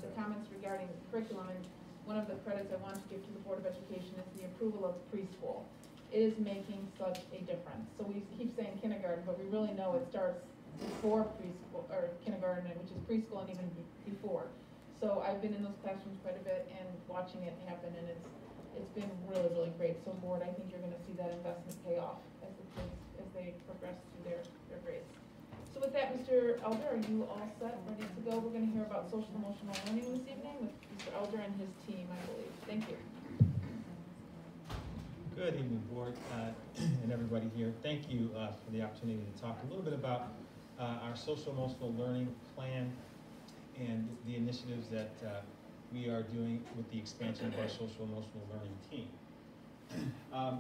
the comments regarding curriculum, and one of the credits I want to give to the Board of Education is the approval of preschool. It is making such a difference. So we keep saying kindergarten, but we really know it starts before preschool, or kindergarten, which is preschool and even before. So I've been in those classrooms quite a bit and watching it happen, and it's been really, really great. So Board, I think you're gonna see that investment pay off as the kids, as they progress through their grades. So with that, Mr. Elder, are you all set, ready to go? We're gonna hear about social emotional learning this evening with Mr. Elder and his team, I believe. Thank you. Good evening, Board, and everybody here. Thank you for the opportunity to talk a little bit about our social emotional learning plan and the initiatives that we are doing with the expansion of our social emotional learning team. I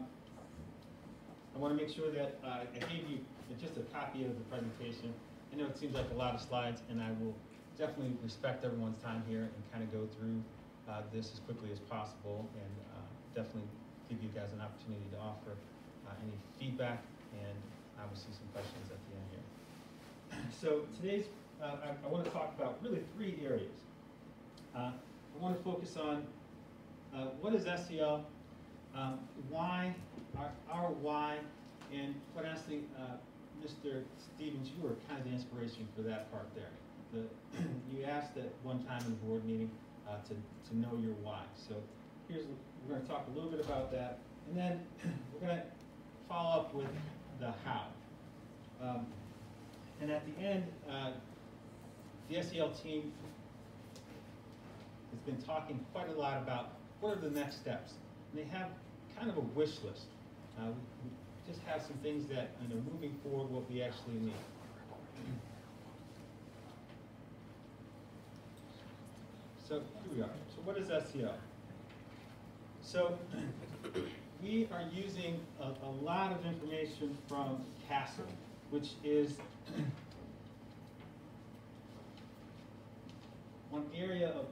want to make sure that I gave you just a copy of the presentation. I know it seems like a lot of slides, and I will definitely respect everyone's time here and kind of go through this as quickly as possible, and definitely give you guys an opportunity to offer any feedback and obviously some questions at the end here. So today's, I want to talk about really 3 areas. I want to focus on what is SEL, why, our why, and quite honestly, Mr. Stevens, you were kind of the inspiration for that part there. You asked at one time in the board meeting to know your why. So we're going to talk a little bit about that, and then we're going to follow up with the how. And at the end, the SEL team has been talking quite a lot about what are the next steps. And they have kind of a wish list. We just have some things that, moving forward, what we actually need. So here we are. So what is SEO? So we are using a lot of information from CASEL, which is one area of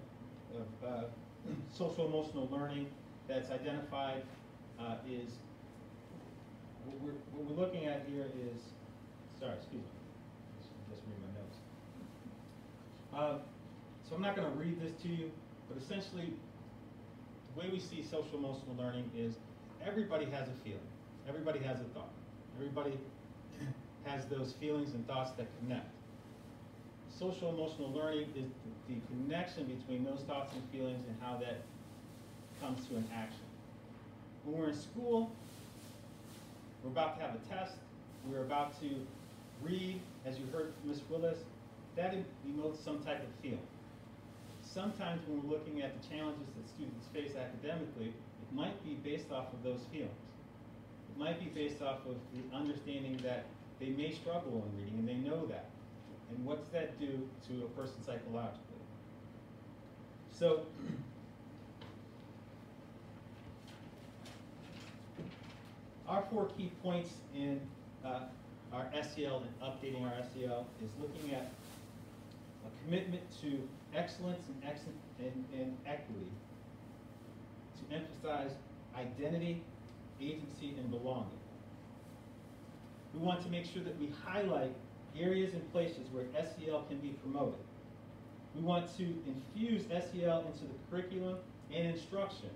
social emotional learning that's identified is what we're looking at here is, sorry, excuse me, just read my notes. So I'm not going to read this to you, but essentially, the way we see social emotional learning is everybody has a feeling, everybody has a thought, everybody has those feelings and thoughts that connect. Social emotional learning is the connection between those thoughts and feelings and how that comes to an action. When we're in school, we're about to have a test, we're about to read, as you heard from Ms. Willis, that emotes some type of feeling. Sometimes when we're looking at the challenges that students face academically, it might be based off of those feelings. It might be based off of the understanding that they may struggle in reading, and they know that. And what's that do to a person psychologically? So, our 4 key points in our SEL and updating our SEL is looking at a commitment to excellence and equity, to emphasize identity, agency, and belonging. We want to make sure that we highlight areas and places where SEL can be promoted. We want to infuse SEL into the curriculum and instruction.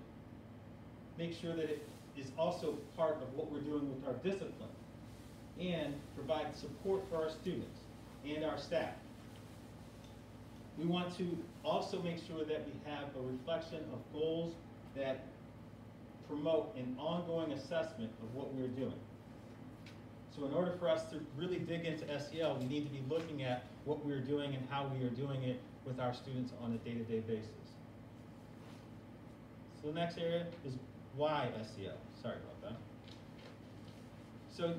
Make sure that it is also part of what we're doing with our discipline, and provide support for our students and our staff. We want to also make sure that we have a reflection of goals that promote an ongoing assessment of what we're doing. So in order for us to really dig into SEL, we need to be looking at what we're doing and how we are doing it with our students on a day-to-day basis. So the next area is why SEL. Sorry about that. So,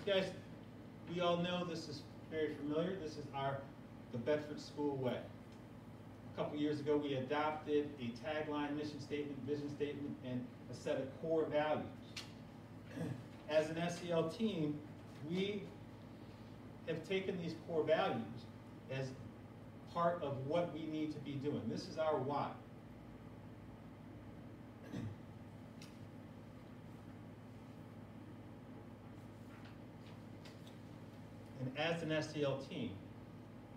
guys, we all know this is very familiar. This is the Bedford School way. A couple years ago, we adopted a tagline, mission statement, vision statement, and a set of core values. As an SEL team, we have taken these core values as part of what we need to be doing. This is our why. And as an SEL team,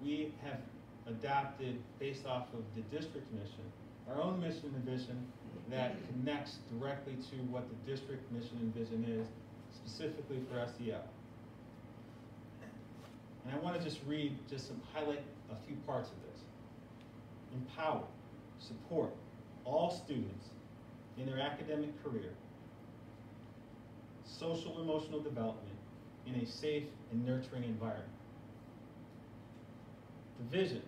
we have adopted, based off of the district mission, our own mission and vision that connects directly to what the district mission and vision is, specifically for SEL. And I want to just highlight a few parts of this. Empower, support all students in their academic career, social emotional development in a safe and nurturing environment. The vision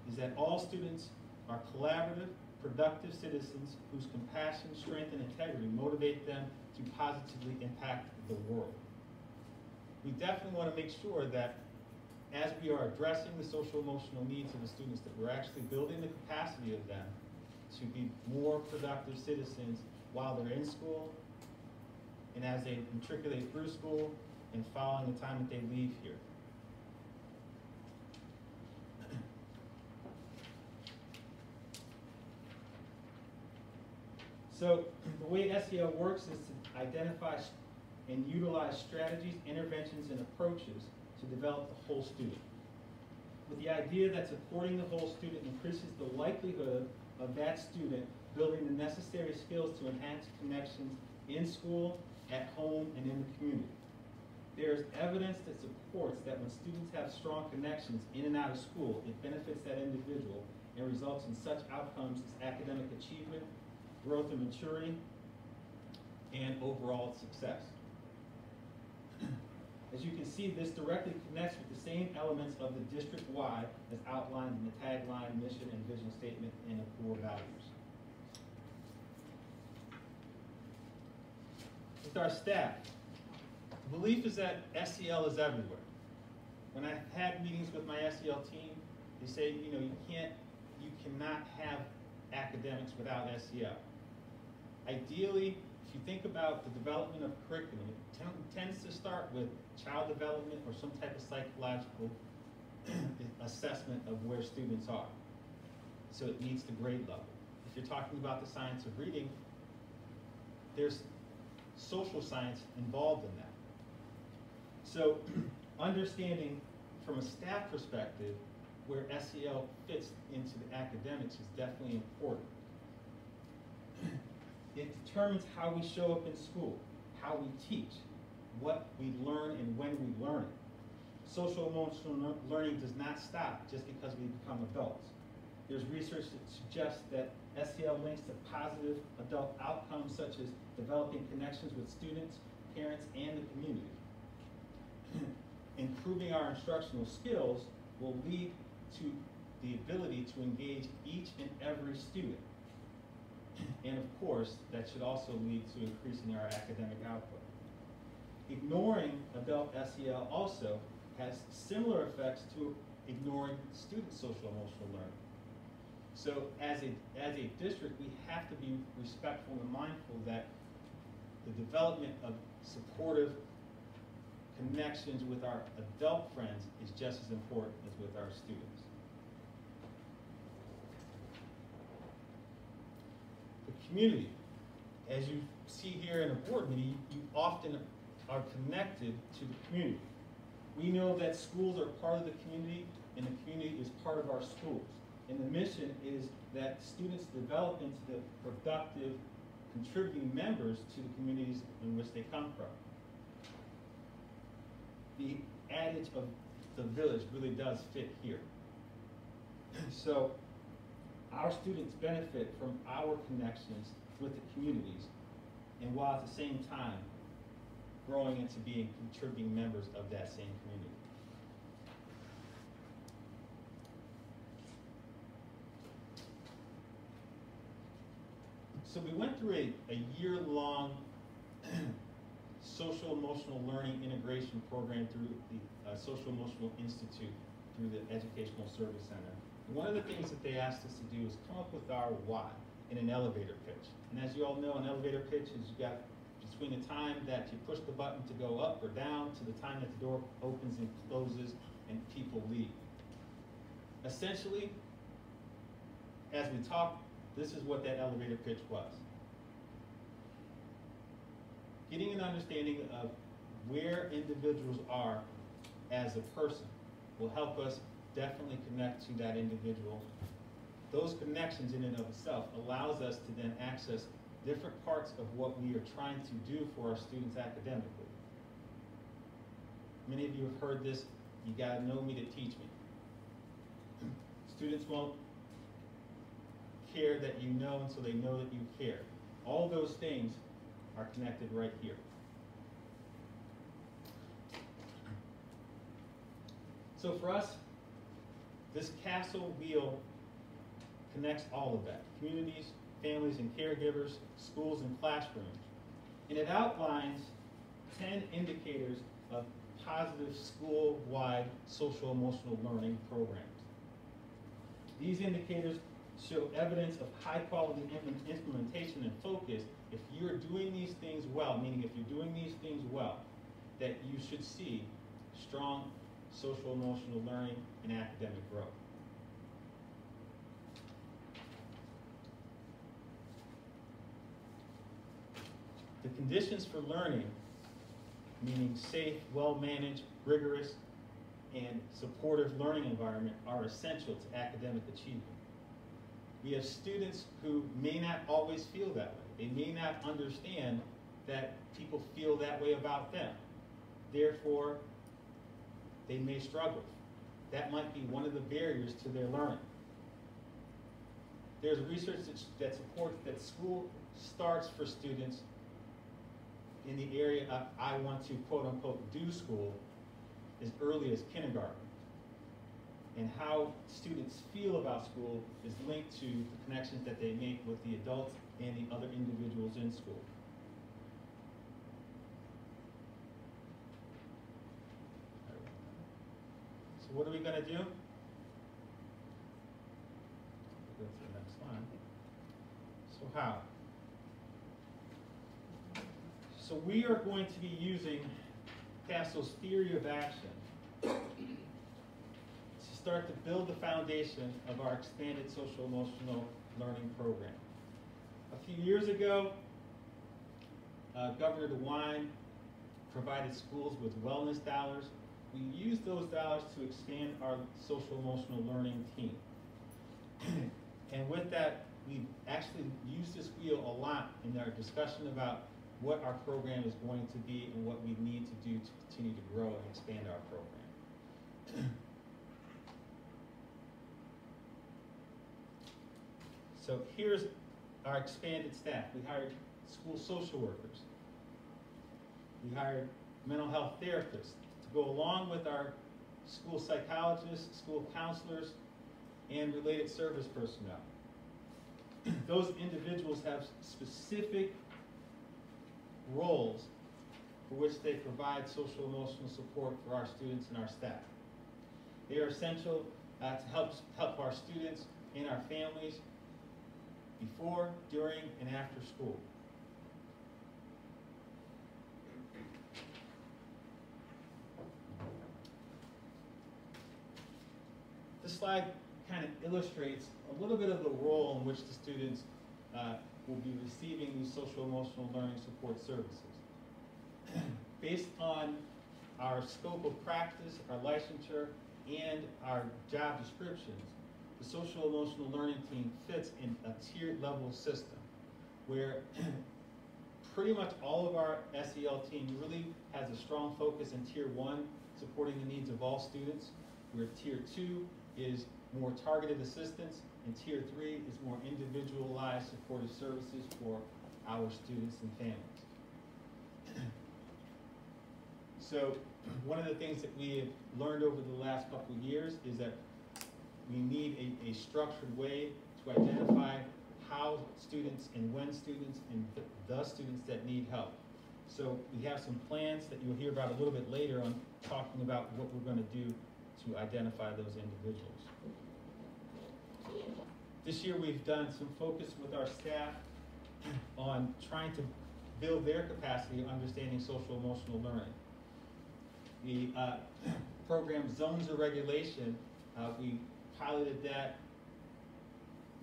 is that all students are collaborative, productive citizens whose compassion, strength, and integrity motivate them to positively impact the world. We definitely want to make sure that as we are addressing the social emotional needs of the students, that we're actually building the capacity of them to be more productive citizens while they're in school and as they matriculate through school and following the time that they leave here. So the way SEL works is to identify and utilize strategies, interventions, and approaches to develop the whole student, with the idea that supporting the whole student increases the likelihood of that student building the necessary skills to enhance connections in school, at home, and in the community. There is evidence that supports that when students have strong connections in and out of school, it benefits that individual and results in such outcomes as academic achievement, growth and maturity, and overall success. As you can see, this directly connects with the same elements of the district-wide as outlined in the tagline, mission, and vision statement, and the core values. With our staff, the belief is that SEL is everywhere. When I've had meetings with my SEL team, they say, you cannot have academics without SEL. Ideally, if you think about the development of curriculum, it tends to start with child development or some type of psychological assessment of where students are. So it meets the grade level. If you're talking about the science of reading, there's social science involved in that. So understanding from a staff perspective where SEL fits into the academics is definitely important. It determines how we show up in school, how we teach, what we learn and when we learn it. Social emotional learning does not stop just because we become adults. There's research that suggests that SEL links to positive adult outcomes such as developing connections with students, parents, and the community. Improving our instructional skills will lead to the ability to engage each and every student. And of course, that should also lead to increasing our academic output. Ignoring adult SEL also has similar effects to ignoring student social emotional learning. So as a district, we have to be respectful and mindful that the development of supportive connections with our adult friends is just as important as with our students. The community, as you see here in a board meeting, you often are connected to the community. We know that schools are part of the community, and the community is part of our schools. And the mission is that students develop into the productive, contributing members to the communities in which they come from. The adage of the village really does fit here. So our students benefit from our connections with the communities, and while at the same time growing into being contributing members of that same community. So we went through a year-long social emotional learning integration program through the Social Emotional Institute through the Educational Service Center. And one of the things that they asked us to do is come up with our why in an elevator pitch. And as you all know, an elevator pitch is you got between the time that you push the button to go up or down to the time that the door opens and closes and people leave. Essentially, as we talk, this is what that elevator pitch was. Getting an understanding of where individuals are as a person will help us definitely connect to that individual. Those connections in and of itself allows us to then access different parts of what we are trying to do for our students academically. Many of you have heard this, you gotta know me to teach me. Students won't care that you know until they know that you care. All those things are connected right here. So for us, this castle wheel connects all of that. Communities, families and caregivers, schools and classrooms. And it outlines 10 indicators of positive school-wide social emotional learning programs. These indicators show evidence of high-quality implementation and focus. If you're doing these things well, meaning if you're doing these things well, that you should see strong social emotional learning and academic growth. The conditions for learning, meaning safe, well-managed, rigorous, and supportive learning environment, are essential to academic achievement. We have students who may not always feel that way. They may not understand that people feel that way about them. Therefore, they may struggle. That might be one of the barriers to their learning. There's research that supports that school starts for students in the area of I want to quote unquote do school as early as kindergarten. And how students feel about school is linked to the connections that they make with the adults and the other individuals in school. So what are we going to do? Go to the next slide. So how? So we are going to be using Castle's theory of action to start to build the foundation of our expanded social emotional learning program. A few years ago, Governor DeWine provided schools with wellness dollars. We used those dollars to expand our social emotional learning team. And with that, we've actually used this wheel a lot in our discussion about what our program is going to be and what we need to do to continue to grow and expand our program. So here's our expanded staff. We hired school social workers. We hired mental health therapists to go along with our school psychologists, school counselors, and related service personnel. Those individuals have specific roles for which they provide social emotional support for our students and our staff. They are essential to help our students and our families before, during, and after school. This slide kind of illustrates a little bit of the role in which the students will be receiving these social emotional learning support services. Based on our scope of practice, our licensure, and our job descriptions, the social emotional learning team fits in a tiered level system where pretty much all of our SEL team really has a strong focus in Tier 1, supporting the needs of all students, where Tier 2 is more targeted assistance, and Tier 3 is more individualized supportive services for our students and families. So one of the things that we have learned over the last couple of years is that we need a structured way to identify how students and when students and the students that need help. So we have some plans that you'll hear about a little bit later on, talking about what we're going to do to identify those individuals. This year we've done some focus with our staff on trying to build their capacity of understanding social emotional learning. The program Zones of Regulation, we piloted that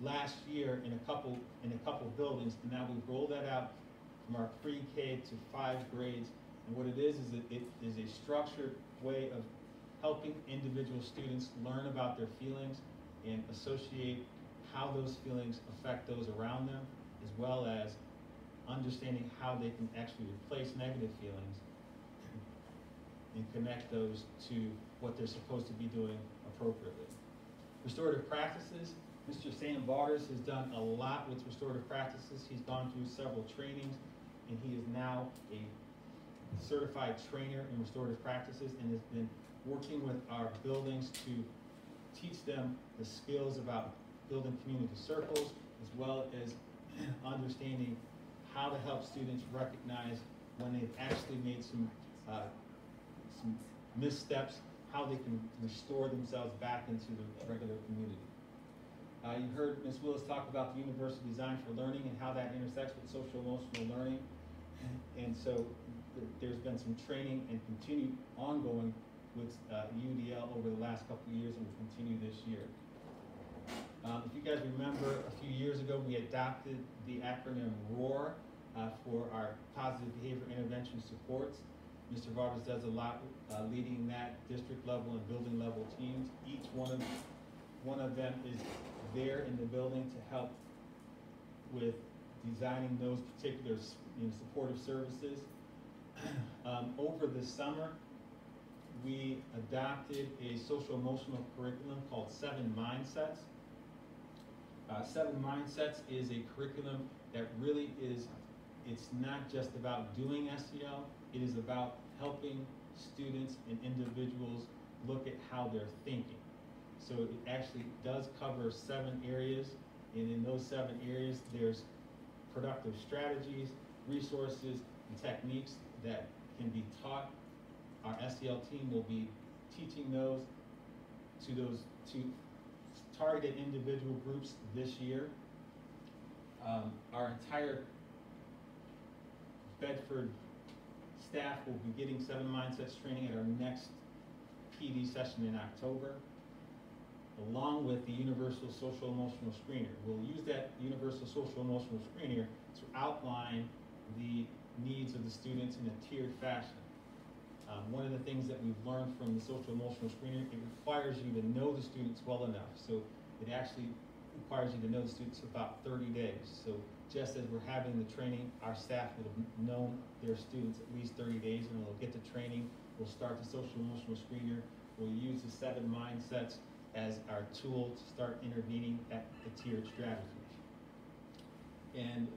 last year in a couple buildings, and now we've rolled that out from our pre-K to 5 grades. And what it is it is a structured way of helping individual students learn about their feelings and associate how those feelings affect those around them, as well as understanding how they can actually replace negative feelings and connect those to what they're supposed to be doing appropriately. Restorative Practices, Mr. Sam Barders has done a lot with Restorative Practices. He's gone through several trainings, and he is now a certified trainer in Restorative Practices and has been working with our buildings to teach them the skills about building community circles, as well as understanding how to help students recognize when they've actually made some missteps, how they can restore themselves back into the regular community. You heard Ms. Willis talk about the Universal Design for Learning and how that intersects with social emotional learning. And so there's been some training and continued ongoing with UDL over the last couple of years and will continue this year. If you guys remember, a few years ago we adopted the acronym ROAR for our Positive Behavior Intervention Supports. Mr. Vargas does a lot leading that district level and building level teams. Each one of them is there in the building to help with designing those particular supportive services. Over the summer, we adopted a social emotional curriculum called 7 Mindsets. 7 Mindsets is a curriculum that really is, it's not just about doing SEL, it is about helping students and individuals look at how they're thinking. So it actually does cover 7 areas, and in those 7 areas, there's productive strategies, resources, and techniques that can be taught. Our SEL team will be teaching those to targeted individual groups this year. Our entire Bedford staff will be getting 7 Mindsets training at our next PD session in October, along with the Universal Social Emotional Screener. We'll use that Universal Social Emotional Screener to outline the needs of the students in a tiered fashion. One of the things that we've learned from the social emotional screener, it requires you to know the students well enough. So it actually requires you to know the students about 30 days. So just as we're having the training, our staff would have known their students at least 30 days, and they'll get the training. We'll start the social emotional screener. We'll use the 7 mindsets as our tool to start intervening at the tiered strategies. And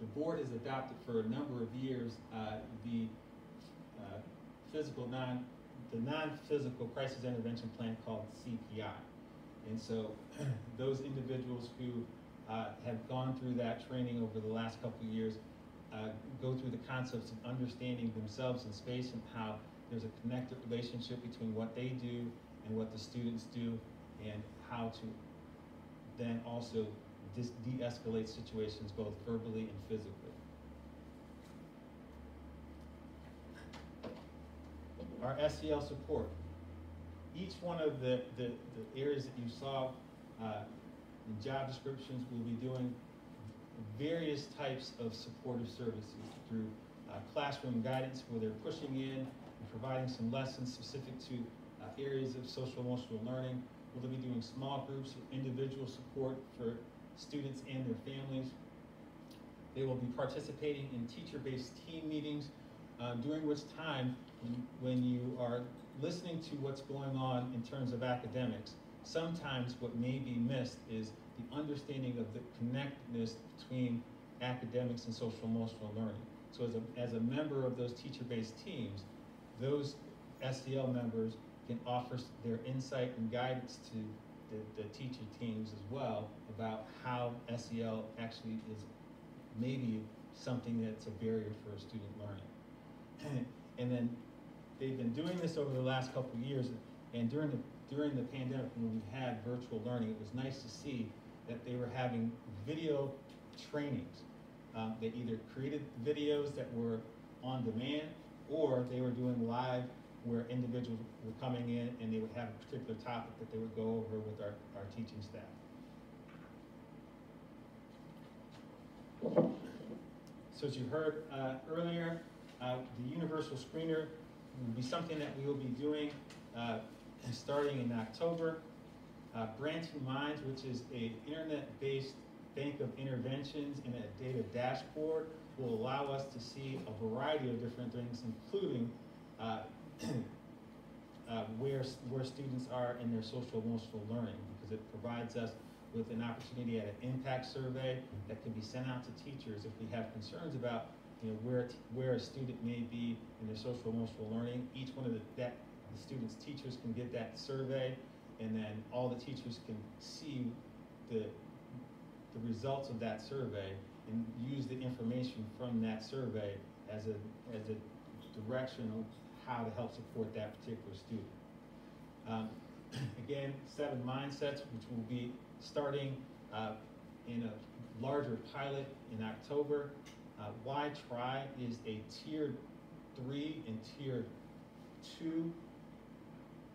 the board has adopted for a number of years the non-physical crisis intervention plan called CPI. And so those individuals who have gone through that training over the last couple of years go through the concepts of understanding themselves in space and how there's a connected relationship between what they do and what the students do, and how to then also de-escalate situations both verbally and physically. Our SEL support. Each one of the areas that you saw in job descriptions will be doing various types of supportive services through classroom guidance, where they're pushing in and providing some lessons specific to areas of social emotional learning. We'll be doing small groups or individual support for students and their families. They will be participating in teacher-based team meetings, during which time, when you are listening to what's going on in terms of academics, sometimes what may be missed is the understanding of the connectedness between academics and social emotional learning. So as a member of those teacher-based teams, those SEL members can offer their insight and guidance to the teacher teams as well about how SEL actually is maybe something that's a barrier for student learning. And then they've been doing this over the last couple of years, and during the pandemic, when we had virtual learning, it was nice to see that they were having video trainings. They either created videos that were on demand, or they were doing live, where individuals were coming in and they would have a particular topic that they would go over with our teaching staff. So as you heard earlier, the universal screener will be something that we will be doing starting in October. Branching Minds, which is an internet-based bank of interventions and a data dashboard, will allow us to see a variety of different things, including where students are in their social emotional learning, because it provides us with an opportunity at an impact survey that can be sent out to teachers if we have concerns about where a student may be in their social emotional learning. Each one of the students' teachers can get that survey, and then all the teachers can see the results of that survey and use the information from that survey as a direction of how to help support that particular student. Again, 7 mindsets, which will be starting in a larger pilot in October. Why Try is a Tier 3 and Tier 2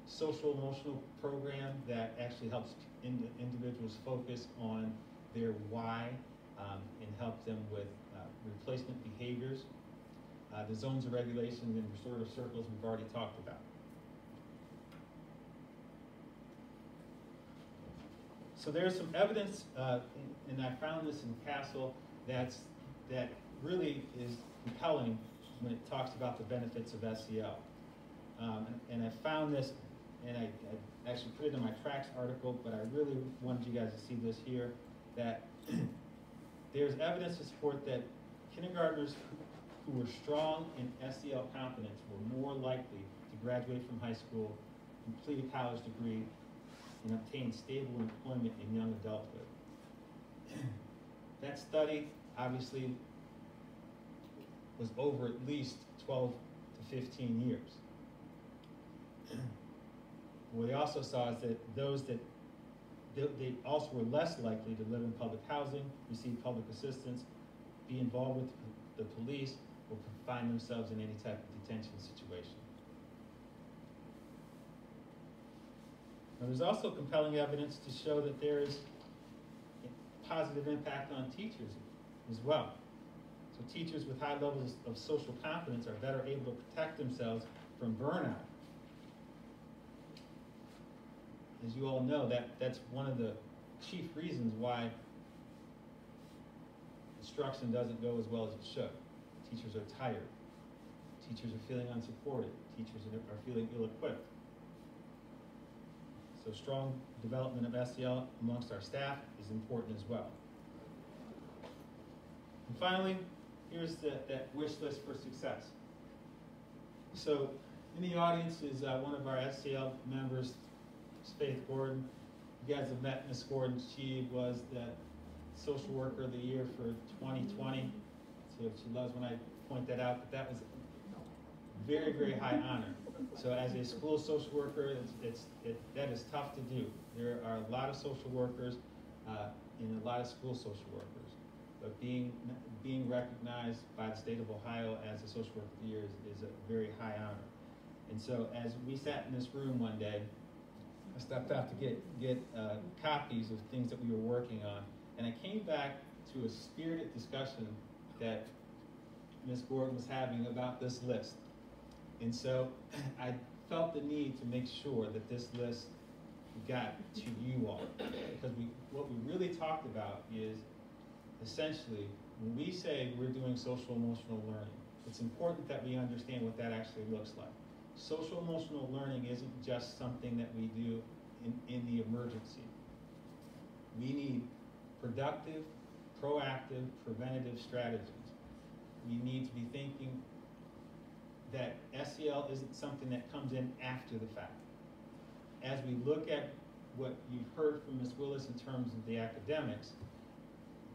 social emotional program that actually helps individuals focus on their why and help them with replacement behaviors. The zones of regulation and restorative circles we've already talked about. So there's some evidence, and I found this in Castle, that really is compelling when it talks about the benefits of SEL. And I found this, and I actually put it in my tracks article, but I really wanted you guys to see this here, that there's evidence to support that kindergartners who were strong in SEL competence were more likely to graduate from high school, complete a college degree, and obtain stable employment in young adulthood. That study obviously was over at least 12 to 15 years. What they also saw is that those that they also were less likely to live in public housing, receive public assistance, be involved with the police, or find themselves in any type of detention situation. Now, there's also compelling evidence to show that there is a positive impact on teachers as well. So teachers with high levels of social confidence are better able to protect themselves from burnout. As you all know, that's one of the chief reasons why instruction doesn't go as well as it should. Teachers are tired. Teachers are feeling unsupported. Teachers are feeling ill-equipped. So strong development of SEL amongst our staff is important as well. And finally, here's that wish list for success. So in the audience is one of our SEL members, Faith Gordon. You guys have met Ms. Gordon. She was the Social Worker of the Year for 2020. So she loves when I point that out, but that was very, very high honor. So as a school social worker, that is tough to do. There are a lot of social workers and a lot of school social workers, but being recognized by the state of Ohio as a social worker of the year is a very high honor. And so as we sat in this room one day, I stepped out to get copies of things that we were working on, and I came back to a spirited discussion that Ms. Gordon was having about this list. And so I felt the need to make sure that this list got to you all, because what we really talked about is essentially when we say we're doing social emotional learning, it's important that we understand what that actually looks like. Social emotional learning isn't just something that we do in the emergency. We need productive, proactive, preventative strategies. We need to be thinking that SEL isn't something that comes in after the fact. As we look at what you've heard from Ms. Willis in terms of the academics,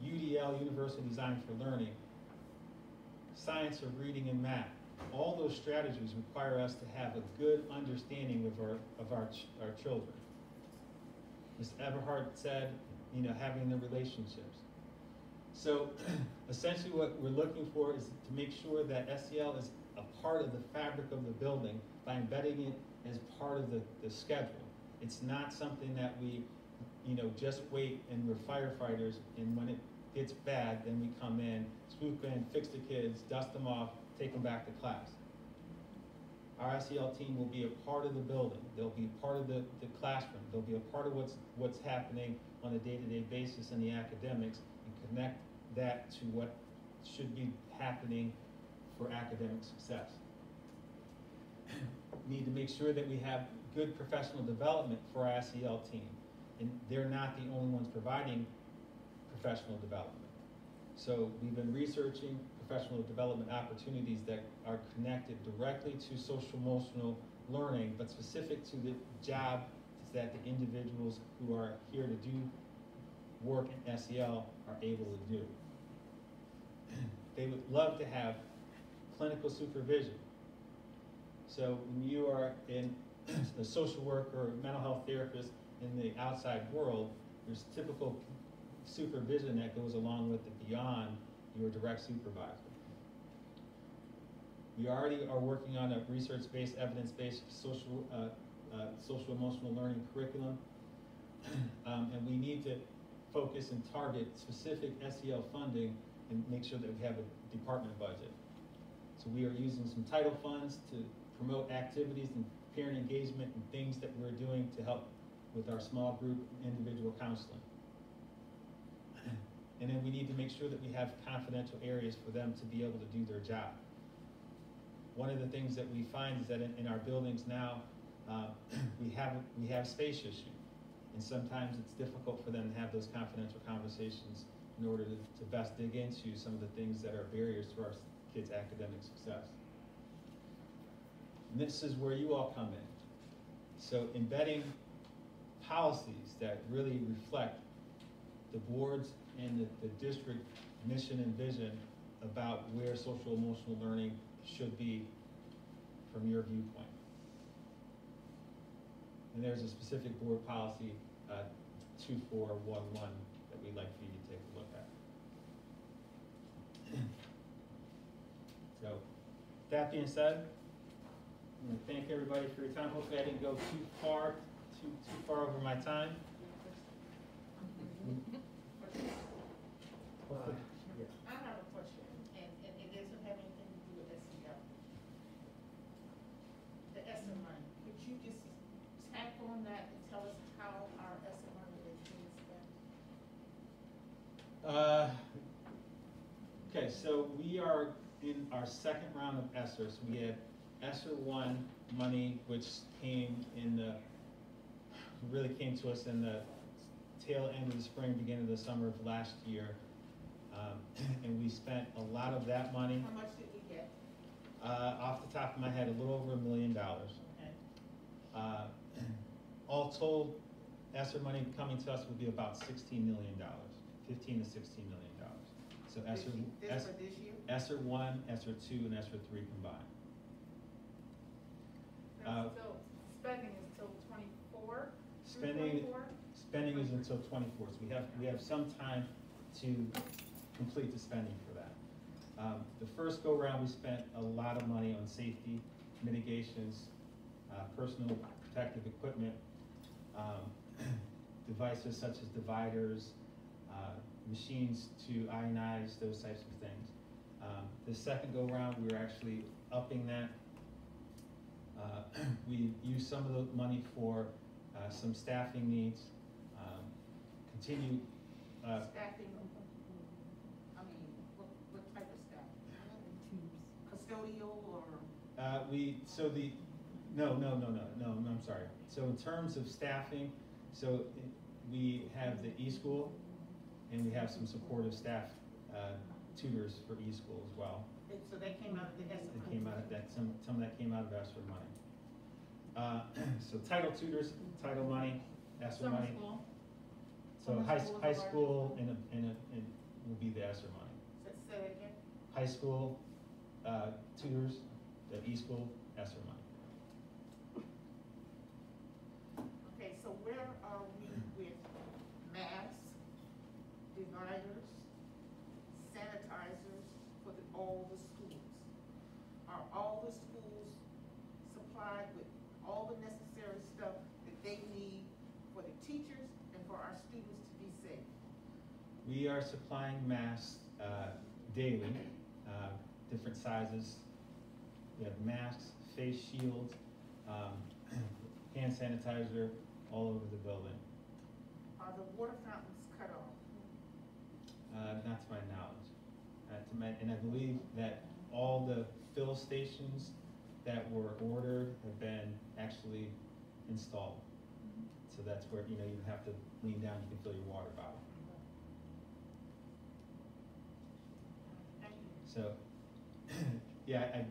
UDL, Universal Design for Learning, science of reading and math, all those strategies require us to have a good understanding of our children. Ms. Everhart said, having the relationships. So essentially what we're looking for is to make sure that SEL is a part of the fabric of the building by embedding it as part of the schedule. It's not something that we, just wait and we're firefighters, and when it gets bad, then we come in, swoop in, fix the kids, dust them off, take them back to class. Our SEL team will be a part of the building. They'll be part of the classroom. They'll be a part of what's happening on a day-to-day basis in the academics, and connect that to what should be happening for academic success. We need to make sure that we have good professional development for our SEL team, and they're not the only ones providing professional development. So we've been researching professional development opportunities that are connected directly to social emotional learning, but specific to the job that the individuals who are here to do work in SEL are able to do. They would love to have clinical supervision. So when you are a social worker or mental health therapist in the outside world, there's typical supervision that goes along with it beyond your direct supervisor. We already are working on a research-based, evidence-based social emotional learning curriculum, and we need to focus and target specific SEL funding and make sure that we have a department budget. So we are using some title funds to promote activities and parent engagement and things that we're doing to help with our small group individual counseling. And then we need to make sure that we have confidential areas for them to be able to do their job. One of the things that we find is that in our buildings now, we have space issues. And sometimes it's difficult for them to have those confidential conversations in order to best dig into some of the things that are barriers to our kids' academic success. And this is where you all come in. So embedding policies that really reflect the board's and the district mission and vision about where social emotional learning should be from your viewpoint. And there's a specific board policy 2411 that we'd like for you to take a look at. So that being said, I'm going to thank everybody for your time. Hopefully I didn't go too far over my time. I have a question, and on that and tell us how our ESSER money is being spent? Okay, so we are in our second round of ESSER. So we have ESSER 1 money, which really came to us in the tail end of the spring, beginning of the summer of last year. And we spent a lot of that money. How much did we get? Off the top of my head, a little over $1 million. Okay. All told, ESSER money coming to us would be about $16 million, $15 to $16 million. So ESSER, This for this year? ESSER 1, ESSER 2, and ESSER 3 combined. So spending is till 24? Spending is until 24, so we have some time to complete the spending for that. The first go round, we spent a lot of money on safety mitigations, personal protective equipment, devices such as dividers, machines to ionize, those types of things. The second go round, we were actually upping that. We used some of the money for some staffing needs, continue. Staffing, I mean, what type of staff? Custodial or? No, I'm sorry. So in terms of staffing, we have the e-school, and we have some supportive staff tutors for e-school as well. So that came out of the ESSER money? It came out of that, some of that came out of ESSER money. So title tutors, title money, ESSER money. School. So high school and will be the ESSER money. Say that again? High school tutors, the e-school, ESSER money. Okay, so where are we with masks, dividers, sanitizers for all the schools? Are all the schools supplied with all the necessary stuff that they need for the teachers and for our students to be safe? We are supplying masks daily, different sizes. We have masks, face shields, hand sanitizer all over the building. Are the water fountains cut off? Not to my knowledge. And I believe that all the fill stations that were ordered have been actually installed. So that's where, you have to lean down, you can fill your water bottle. Thank you. So, yeah,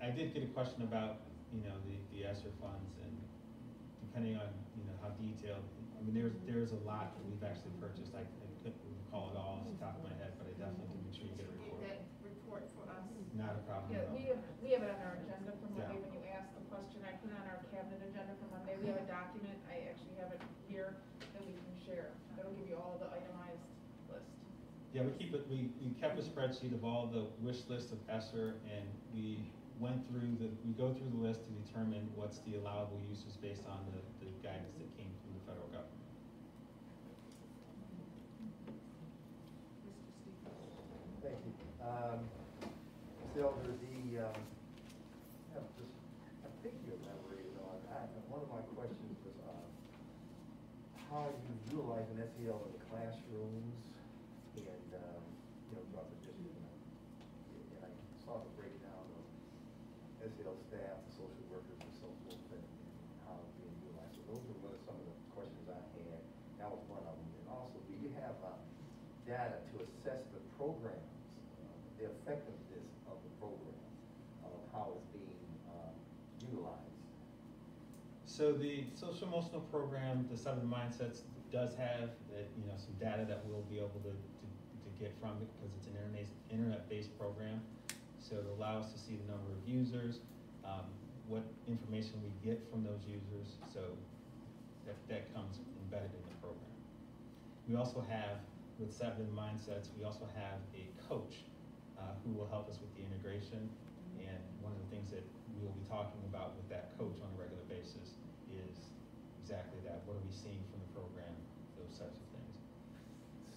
I did get a question about, the ESSER funds, and depending on, how detailed, there's a lot that we've actually purchased. I couldn't recall it all off the top of my head, but I definitely can make sure you get a report. Get that report for us. Not a problem Yeah, at all. we have it on our agenda for Monday. Yeah. When you asked the question, I put it on our cabinet agenda for Monday. We have a document, I actually have it here, that we can share. That'll give you all the itemized list. Yeah, we kept a spreadsheet of all the wish list of ESSER, and we go through the list to determine what's the allowable uses based on the guidance that came from the federal government. Mr. Stevens. Thank you. Elder, I think you elaborated on, one of my questions was how you utilizing SEL in the classrooms and, throughout the district. And I saw the breakdown of SEL staff, the social workers, and so forth, and how it's being utilized. So those were some of the questions I had. That was one of them. And also, do you have data to assess the programs, the effectiveness of the program, of how it's being utilized? So the social emotional program, the 7 Mindsets, does have some data that we'll be able to get from it, because it's an internet-based program. So it allows us to see the number of users, what information we get from those users. So that comes embedded in the program. We also have, with 7 Mindsets, we also have a coach who will help us with the integration. And one of the things that we will be talking about with that coach on a regular basis is exactly that. What are we seeing from the program? Those types of things.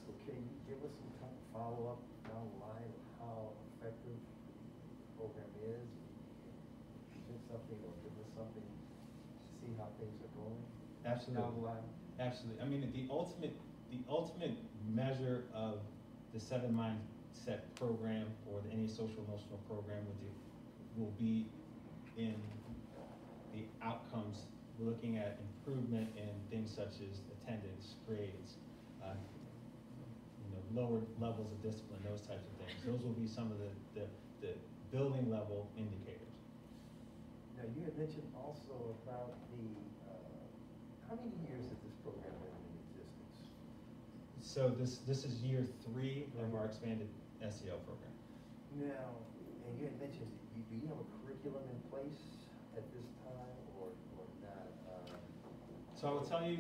So can you give us some kind of follow-up down the line of how effective the program is? Present something or give us something to see how things are going? Absolutely. down the line? Absolutely. I mean, the ultimate measure of the 7 Mindset program or any social emotional program will be in the outcomes. We're looking at improvement in things such as attendance, grades, lower levels of discipline, those types of things. Those will be some of the building level indicators. Now, you had mentioned also about the, how many years has this program been in existence? So this is year 3 of our expanded SEL program. Now, and you had mentioned, do you have a curriculum in place at this time or not? So I will tell you,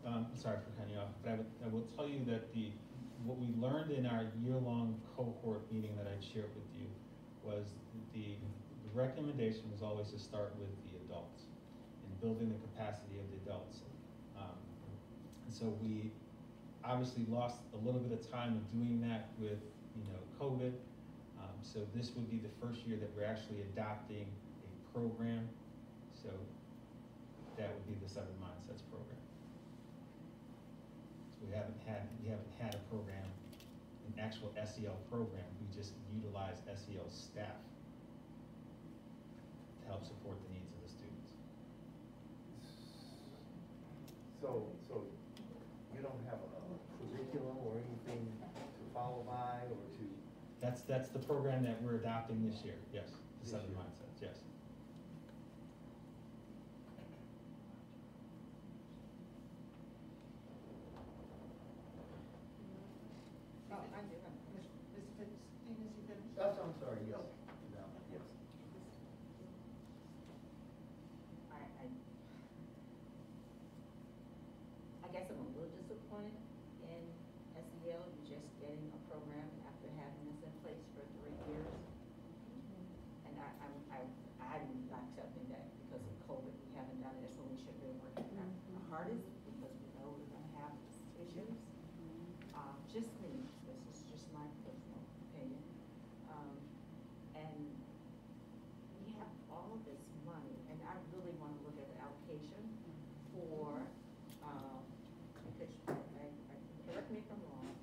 I'm sorry for cutting you off, but I will tell you that what we learned in our year-long cohort meeting that I shared with you was the recommendation was always to start with the adults and building the capacity of the adults. And so we obviously lost a little bit of time of doing that with COVID. So this would be the first year that we're actually adopting a program. So that would be the 7 Mindsets program. So we haven't had a program, an actual SEL program. We just utilize SEL staff to help support the needs of the students. So you don't have a curriculum or anything to follow by or to? That's the program that we're adopting this year, yes, the 7 Mindsets, yes. I'm sorry, yes. No, yes. I guess I'm a little disappointed in SEL, just getting a program after having this in place for 3 years. And I'm not accepting that because of COVID, we haven't done it, so we should be working our hardest because we know we're gonna have issues. Just me, this is just my personal opinion. And we have all of this money, and I really want to look at the allocation for, because, correct me if I'm wrong,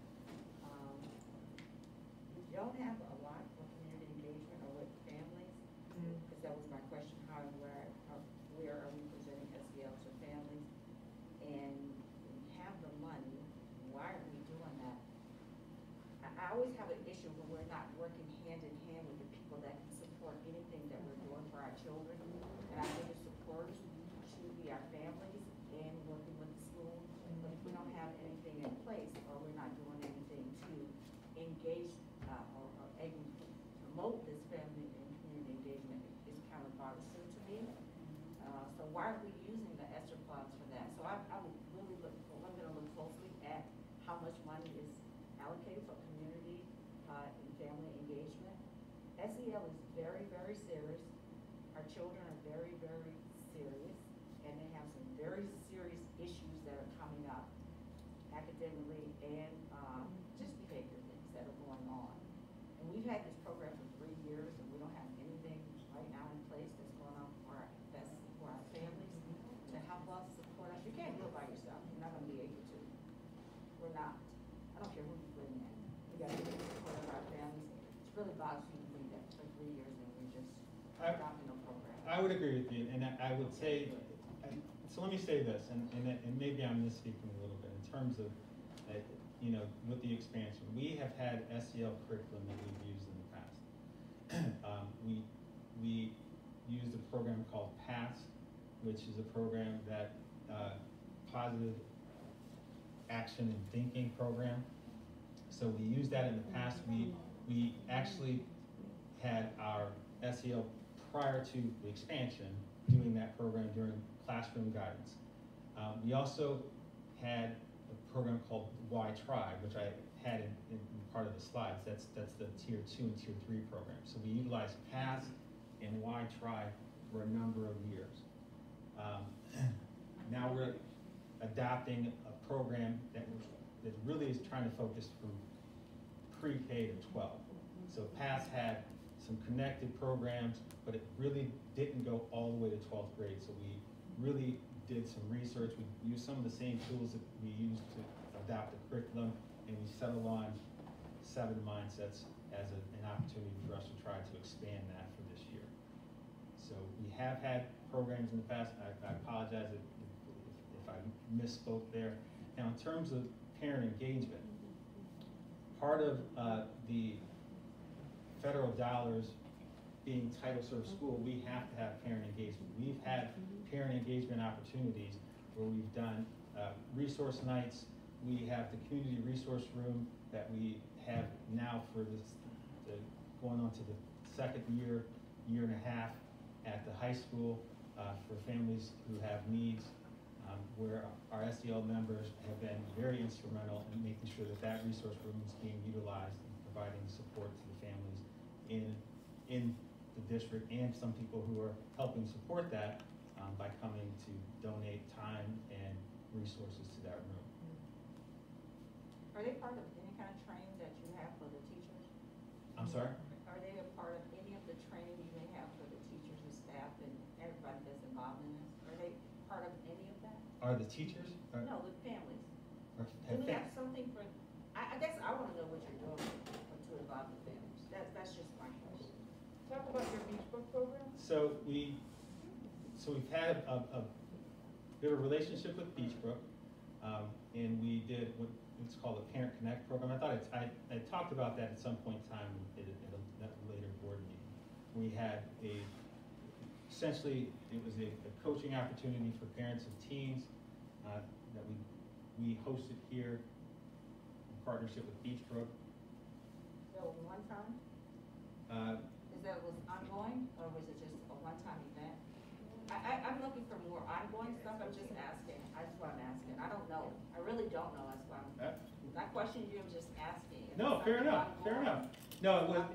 we don't have a lot for community engagement or with families, because that was my question, how and where are we presenting SEL to families? And we have the money, why are we doing that? I always have an issue when we're not working hand in hand with the people that can support anything that we're doing for our children. And our biggest supporters should be our families and working with the school. But if we don't have anything in place or we're not doing anything to engage or promote this family and community engagement, it's kind of bothersome to me. So why are we using the ESSER funds for that? So I'm going to look closely at how much money is allocated for community and family engagement. SEL is very, very serious. Our children are very, very serious, and they have some very serious issues that are coming up academically and just behavior things that are going on. And we've had this program for 3 years, and we don't have anything right now in place that's going on for our families to help us support us. You can't do it by yourself. You're not going to be able to. We're not. I don't care who you bring in. We got to get the support of our families. It's really bothersome to me that for 3 years and we're just adopting a program. I would agree with you, and I would say, so let me say this, and maybe I'm misspeaking a little bit in terms of, with the expansion. We have had SEL curriculum that we've used in the past. We used a program called PASS, which is a program that positive action and thinking program. So we used that in the past. We actually had our SEL prior to the expansion doing that program during classroom guidance. We also had a program called Why Try, which I had in part of the slides. That's the Tier 2 and Tier 3 program. So we utilized PASS and Why Try for a number of years. Now we're adopting a program that really is trying to focus from pre-K to 12. So PASS had some connected programs, but it really didn't go all the way to 12th grade. So we really did some research. We used some of the same tools that we used to adopt the curriculum, and we settled on 7 mindsets as an opportunity for us to try to expand that for this year. So we have had programs in the past. I apologize if I misspoke there. Now, in terms of parent engagement, part of the federal dollars being title serve school, we have to have parent engagement. We've had parent engagement opportunities where we've done resource nights. We have the community resource room that we have now for going on to the second year and a half at the high school for families who have needs, where our SEL members have been very instrumental in making sure that that resource room is being utilized and providing support to the families in the district, and some people who are helping support that by coming to donate time and resources to that room. Are they part of any kind of training that you have for the teachers? I'm sorry? Are they a part of any of the training you may have for the teachers and staff and everybody that's involved in this? Are they part of any of that? Are the teachers? No, the families. Or Do we have something for, I guess I want to know what you're doing to involve the families. That's just my question. Talk about your Beach Book program. So we've had we have a relationship with Beachbrook, and we did what's called a Parent Connect program. I talked about that at some point in time at a later board meeting. We had essentially it was a coaching opportunity for parents of teens that we hosted here in partnership with Beachbrook. So one time? Is that was ongoing, or was it just a one-time event? I'm looking for more ongoing stuff. I'm just asking. That's why I'm asking. I don't know. I really don't know. That's why I'm not questioning you. I'm just asking. No, fair enough. Fair enough. No, it was.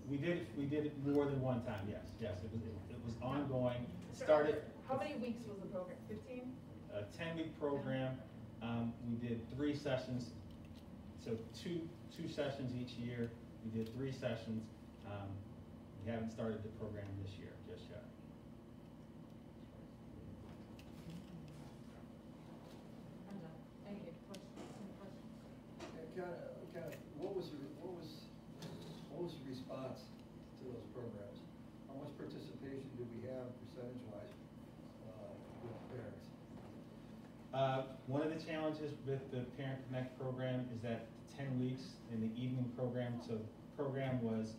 We did it more than one time. Yes. It was ongoing. It started. How many weeks was the program? 15? A 10-week program. We did 3 sessions, so two sessions each year. We did 3 sessions. We haven't started the program this year just yet. Thank you. What was the response to those programs? How much participation do we have percentage-wise with parents? One of the challenges with the Parent Connect program is that 10 weeks in the evening program. So the program was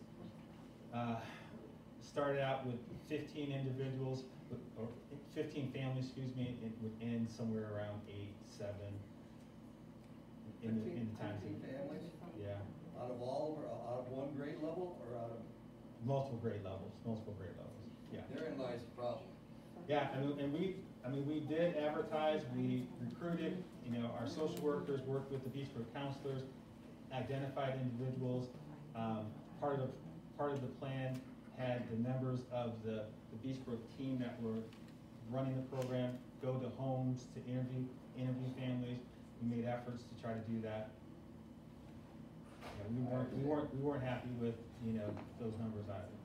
started out with 15 individuals, or 15 families, excuse me, and would end somewhere around 8, 7 in the time. 15 families? Yeah. Out of one grade level, or out of? Multiple grade levels. Yeah. Therein lies the problem. Yeah, we did advertise, we recruited, our social workers worked with the Beachbrook counselors, identified individuals. Part of the plan had the members of the Beachbrook team that were running the program go to homes to interview families. We made efforts to try to do that. Yeah, we weren't happy with those numbers either.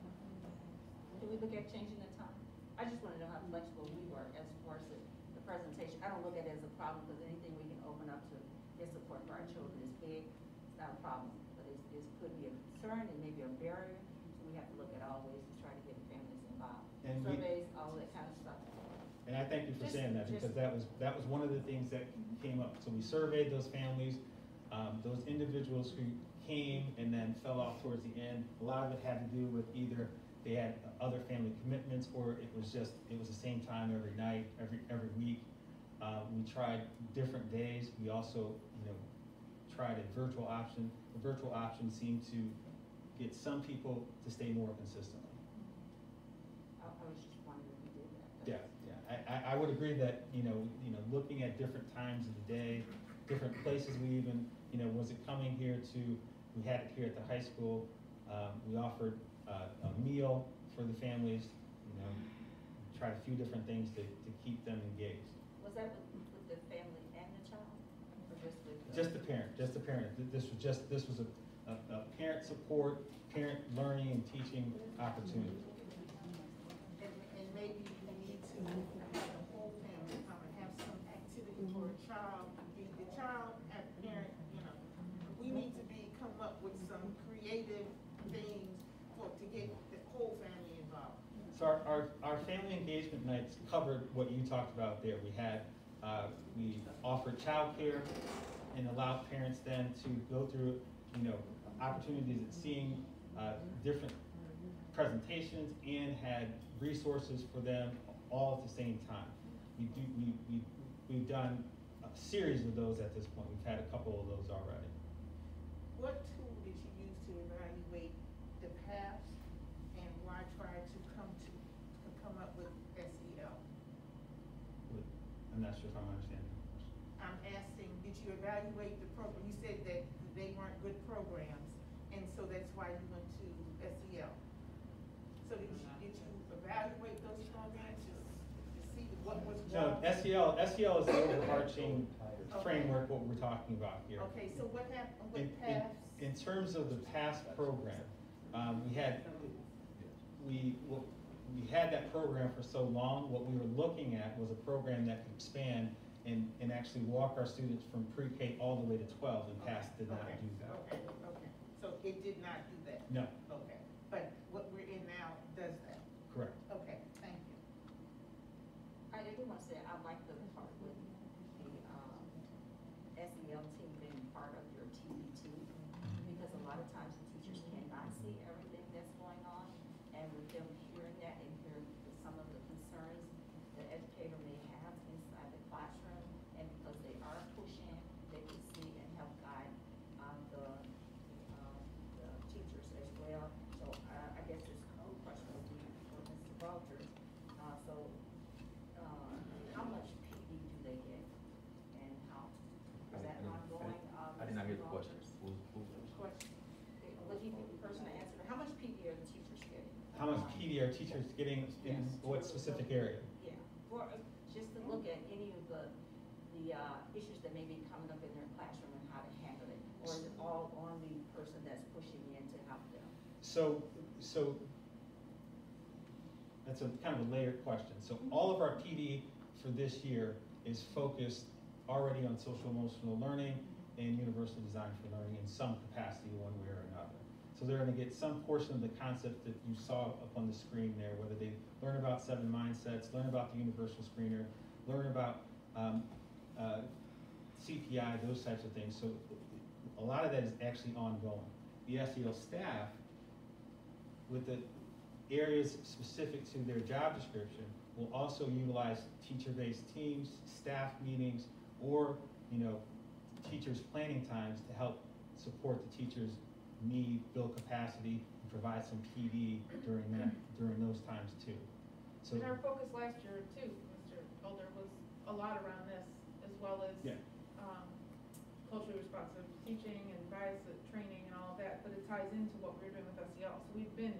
Can we look at changing the time? I just want to know how flexible we were as far as the presentation. I don't look at it as a problem, because anything we can open up to get support for our children is big. It's not a problem, but it could be a concern and maybe a barrier. So we have to look at all ways to try to get families involved. And surveys, all that kind of stuff. And I thank you for saying that, because that was one of the things that came up. So we surveyed those families, those individuals who came and then fell off towards the end. A lot of it had to do with either they had other family commitments, or it was the same time every night, every week. We tried different days. We also, tried a virtual option. The virtual option seemed to get some people to stay more consistently. I was just wondering if we did that. Yeah. I would agree that, looking at different times of the day, different places we even, was it coming here we had it here at the high school. We offered a meal for the families, tried a few different things to keep them engaged. Was that with the family and the child, or just with? Just the parent. This was a parent support, parent learning and teaching opportunity. And maybe you need to child, the child and parent, you know, we need to come up with some creative things to get the whole family involved. So our family engagement nights covered what you talked about there. We offered childcare and allowed parents then to go through, opportunities at seeing different presentations and had resources for them all at the same time. We've done a series of those at this point. We've had a couple of those already. What tool did you use to evaluate the past, and why try to come up with SEL? I'm not sure if I'm understanding the question. I'm asking, did you evaluate the program? You said that they weren't good programs, and so that's why you went to SEL. So did you evaluate those programs to see what was wrong? No, SEL is the overarching framework, what we're talking about here. Okay, so what happened with past? In terms of the past program, we had that program for so long. What we were looking at was a program that could expand and actually walk our students from pre-K all the way to 12, and past did not do that. Okay, so it did not do that? No. Okay, but what we're in now does that? Correct. Okay, thank you. I do want to say, I like the part with the SEL team being part of your TBT, because a lot of times the teachers cannot see everything that's going on, and with them hearing that and hearing some of the concerns the educator may have inside the classroom, and because they are pushing, they can see and help guide the teachers as well. So I guess this whole question would be for Mr. Walters. How much PD do they get, and how, is that ongoing? I did not hear the question. Question. Would you be the person to answer? How much PD are the teachers getting? How much PD are teachers getting in what specific area? Yeah, for, just to look at any of the issues that may be coming up in their classroom and how to handle it, or is it all on the person that's pushing in to help them? So that's a kind of a layered question. So all of our PD for this year is focused already on social emotional learning and universal design for learning in some capacity, one way or another. So they're going to get some portion of the concept that you saw up on the screen there, whether they learn about 7 mindsets, learn about the universal screener, learn about CPI, those types of things. So a lot of that is actually ongoing. The SEL staff, with the areas specific to their job description, will also utilize teacher-based teams, staff meetings, or teachers' planning times to help support the teachers' need, build capacity, and provide some PD during those times too. So, and our focus last year too, Mr. Elder, was a lot around this, as well as culturally responsive teaching and bias training and all of that, but it ties into what we're doing with SEL. So we've been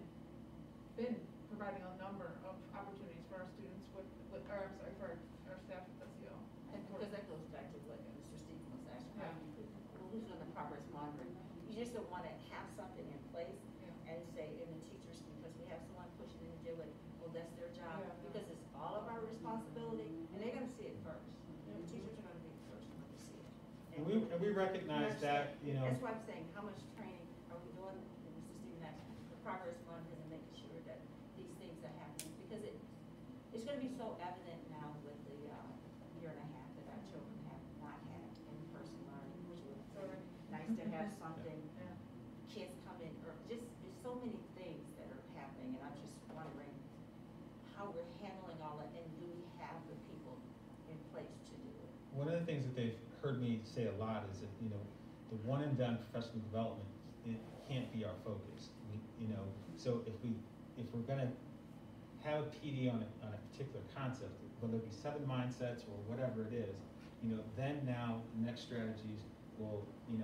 providing a number of opportunities for our students for our staff with SEL. And because that goes back to what Mr. Stephen was asking, who's doing the progress monitoring? You just don't want to have something in place and say, in the teachers, because we have someone pushing in to do it, well, that's their job, because it's all of our responsibility, and they're going to see it first. The teachers are going to be the first one to see it. and we recognize that, That's why I'm saying, how much training are we doing, and Mr. Stephen asked, the progress monitoring and making sure that these things are happening, because it's going to be so evident now with the year and a half that our children have not had in-person learning, which would nice to have something. Kids come in, or just, there's so many things that are happening, and I'm just wondering how we're handling all that, and do we have the people in place to do it? one of the things that they've heard me say a lot is that, the one and done professional development, it can't be our focus. So if we're gonna have a PD on a particular concept, whether it be 7 mindsets or whatever it is, then now the next strategies will, we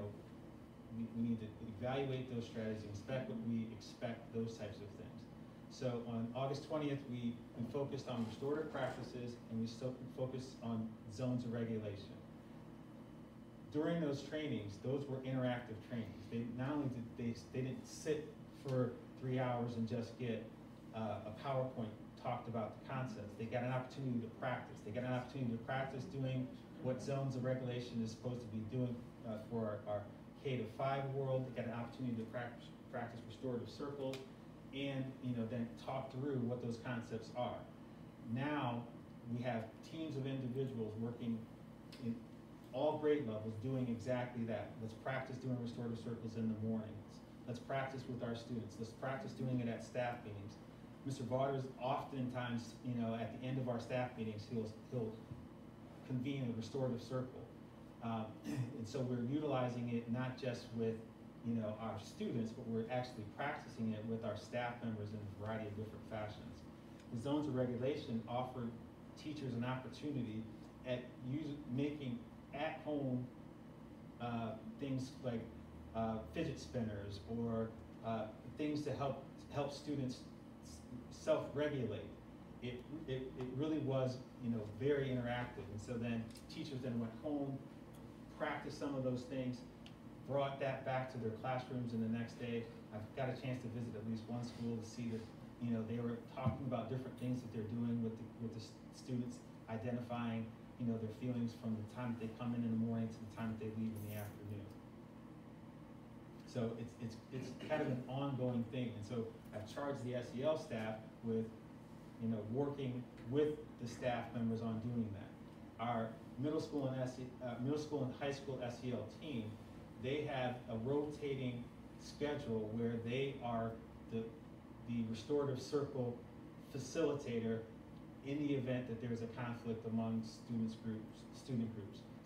need to evaluate those strategies, inspect what we expect, those types of things. So on August 20th, we focused on restorative practices, and we still focused on zones of regulation. During those trainings, those were interactive trainings. They not only did they didn't sit for 3 hours and just get a PowerPoint talked about the concepts. They got an opportunity to practice. They got an opportunity to practice doing what zones of regulation is supposed to be doing for our K-5 world. They got an opportunity to practice restorative circles and, then talk through what those concepts are. Now, we have teams of individuals working in all grade levels doing exactly that. Let's practice doing restorative circles in the mornings. Let's practice with our students. Let's practice doing it at staff meetings. Mr. Vaughters oftentimes, at the end of our staff meetings, he'll convene a restorative circle. And so we're utilizing it not just with, our students, but we're actually practicing it with our staff members in a variety of different fashions. The zones of regulation offer teachers an opportunity at making at-home things like fidget spinners or things to help students self-regulate. It really was, very interactive. And so then teachers then went home, practiced some of those things, brought that back to their classrooms, and the next day I've got a chance to visit at least one school to see that, they were talking about different things that they're doing with the students, identifying, their feelings from the time that they come in the morning to the time that they leave in the afternoon. So it's kind of an ongoing thing. And so I've charged the SEL staff with, working with the staff members on doing that. Our middle school and high school SEL team, they have a rotating schedule where they are the restorative circle facilitator in the event that there's a conflict among student groups.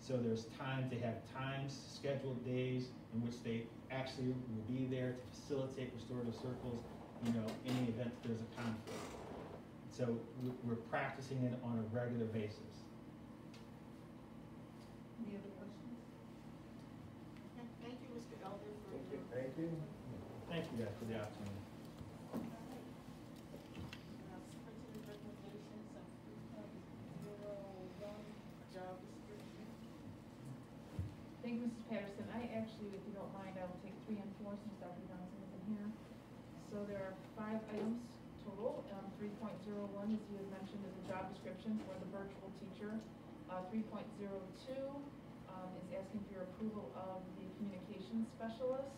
So there's they have times, scheduled days in which they actually will be there to facilitate restorative circles, in the event that there's a conflict. So we're practicing it on a regular basis. Any other questions? Okay, thank you, Mr. Elder, for your. Thank you. Thank you guys for the opportunity. Superintendent recommendations of 3.01 job description. Thank you, Mrs. Patterson. I actually, if you don't mind, I will take 3 and 4 since Dr. Johnson isn't here. So there are 5 items total. 3.01, as you had mentioned, is a job description for the virtual teacher. 3.02 is asking for your approval of the communications specialist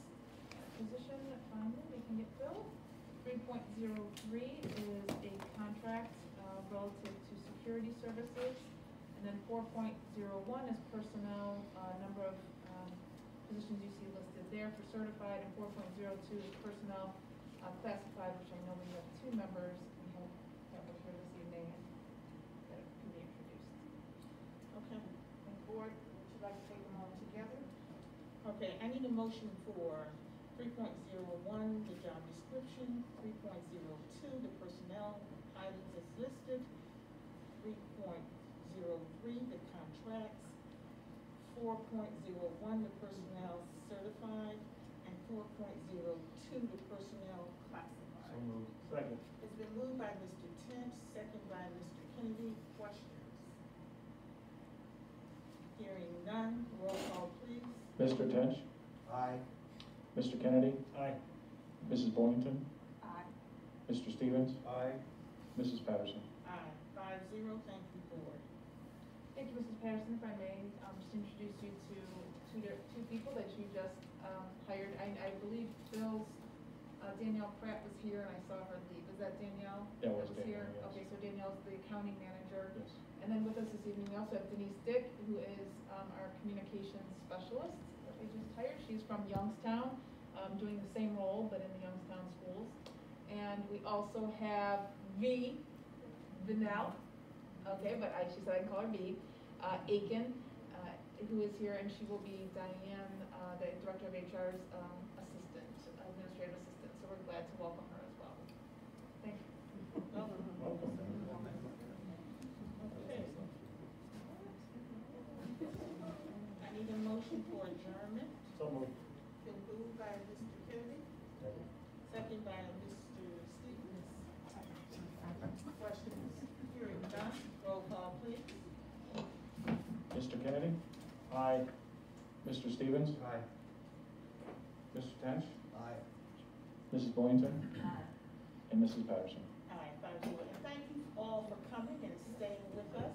position that finally we can get filled. 3.03 is a contract relative to security services. And then 4.01 is personnel, number of positions you see listed there for certified, and 4.02 is personnel classified, which I know we have 2 members we have here this evening that can be introduced. Okay. And board, would you like to take them all together? Okay, I need a motion for 3.01, the job description, 3.02, the personnel items as listed, 3.03, the contracts, 4.01, the personnel certified, and 4.02, the personnel classified. So moved. Second. It's been moved by Mr. Tench, second by Mr. Kennedy. Questions? Hearing none, roll call please. Mr. Tench, Aye. Mr. Kennedy, Aye. Mrs. Boynton, Aye. Mr. Stevens, Aye. Mrs. Patterson. Aye, 5-0, thank you, board. Thank you, Mrs. Patterson. If I may, just introduce you to 2 people that you just hired. I believe Phil's, Danielle Pratt was here and I saw her leave. Is that Danielle? That was here? Danielle, yes. Okay, so Danielle's the accounting manager. Yes. And then with us this evening, we also have Denise Dick, who is our communications specialist that we just hired. She's from Youngstown, doing the same role, but in the Youngstown schools. And we also have Vanell, okay, but she said I can call her V, Aiken, who is here, and she will be Diane, the Director of HR's administrative assistant. So we're glad to welcome her as well. Thank you. Welcome. Okay. I need a motion for adjournment. So moved. Been moved by Mr. Kennedy, second by Mr. Stevens. Questions? Hearing none, roll call please. Mr. Kennedy, Aye. Mr. Stevens, Aye. Mr. Tench, Aye. Mrs. Boynton, Aye. and Mrs. Patterson. Aye, 5-0. And thank you all for coming and staying with us.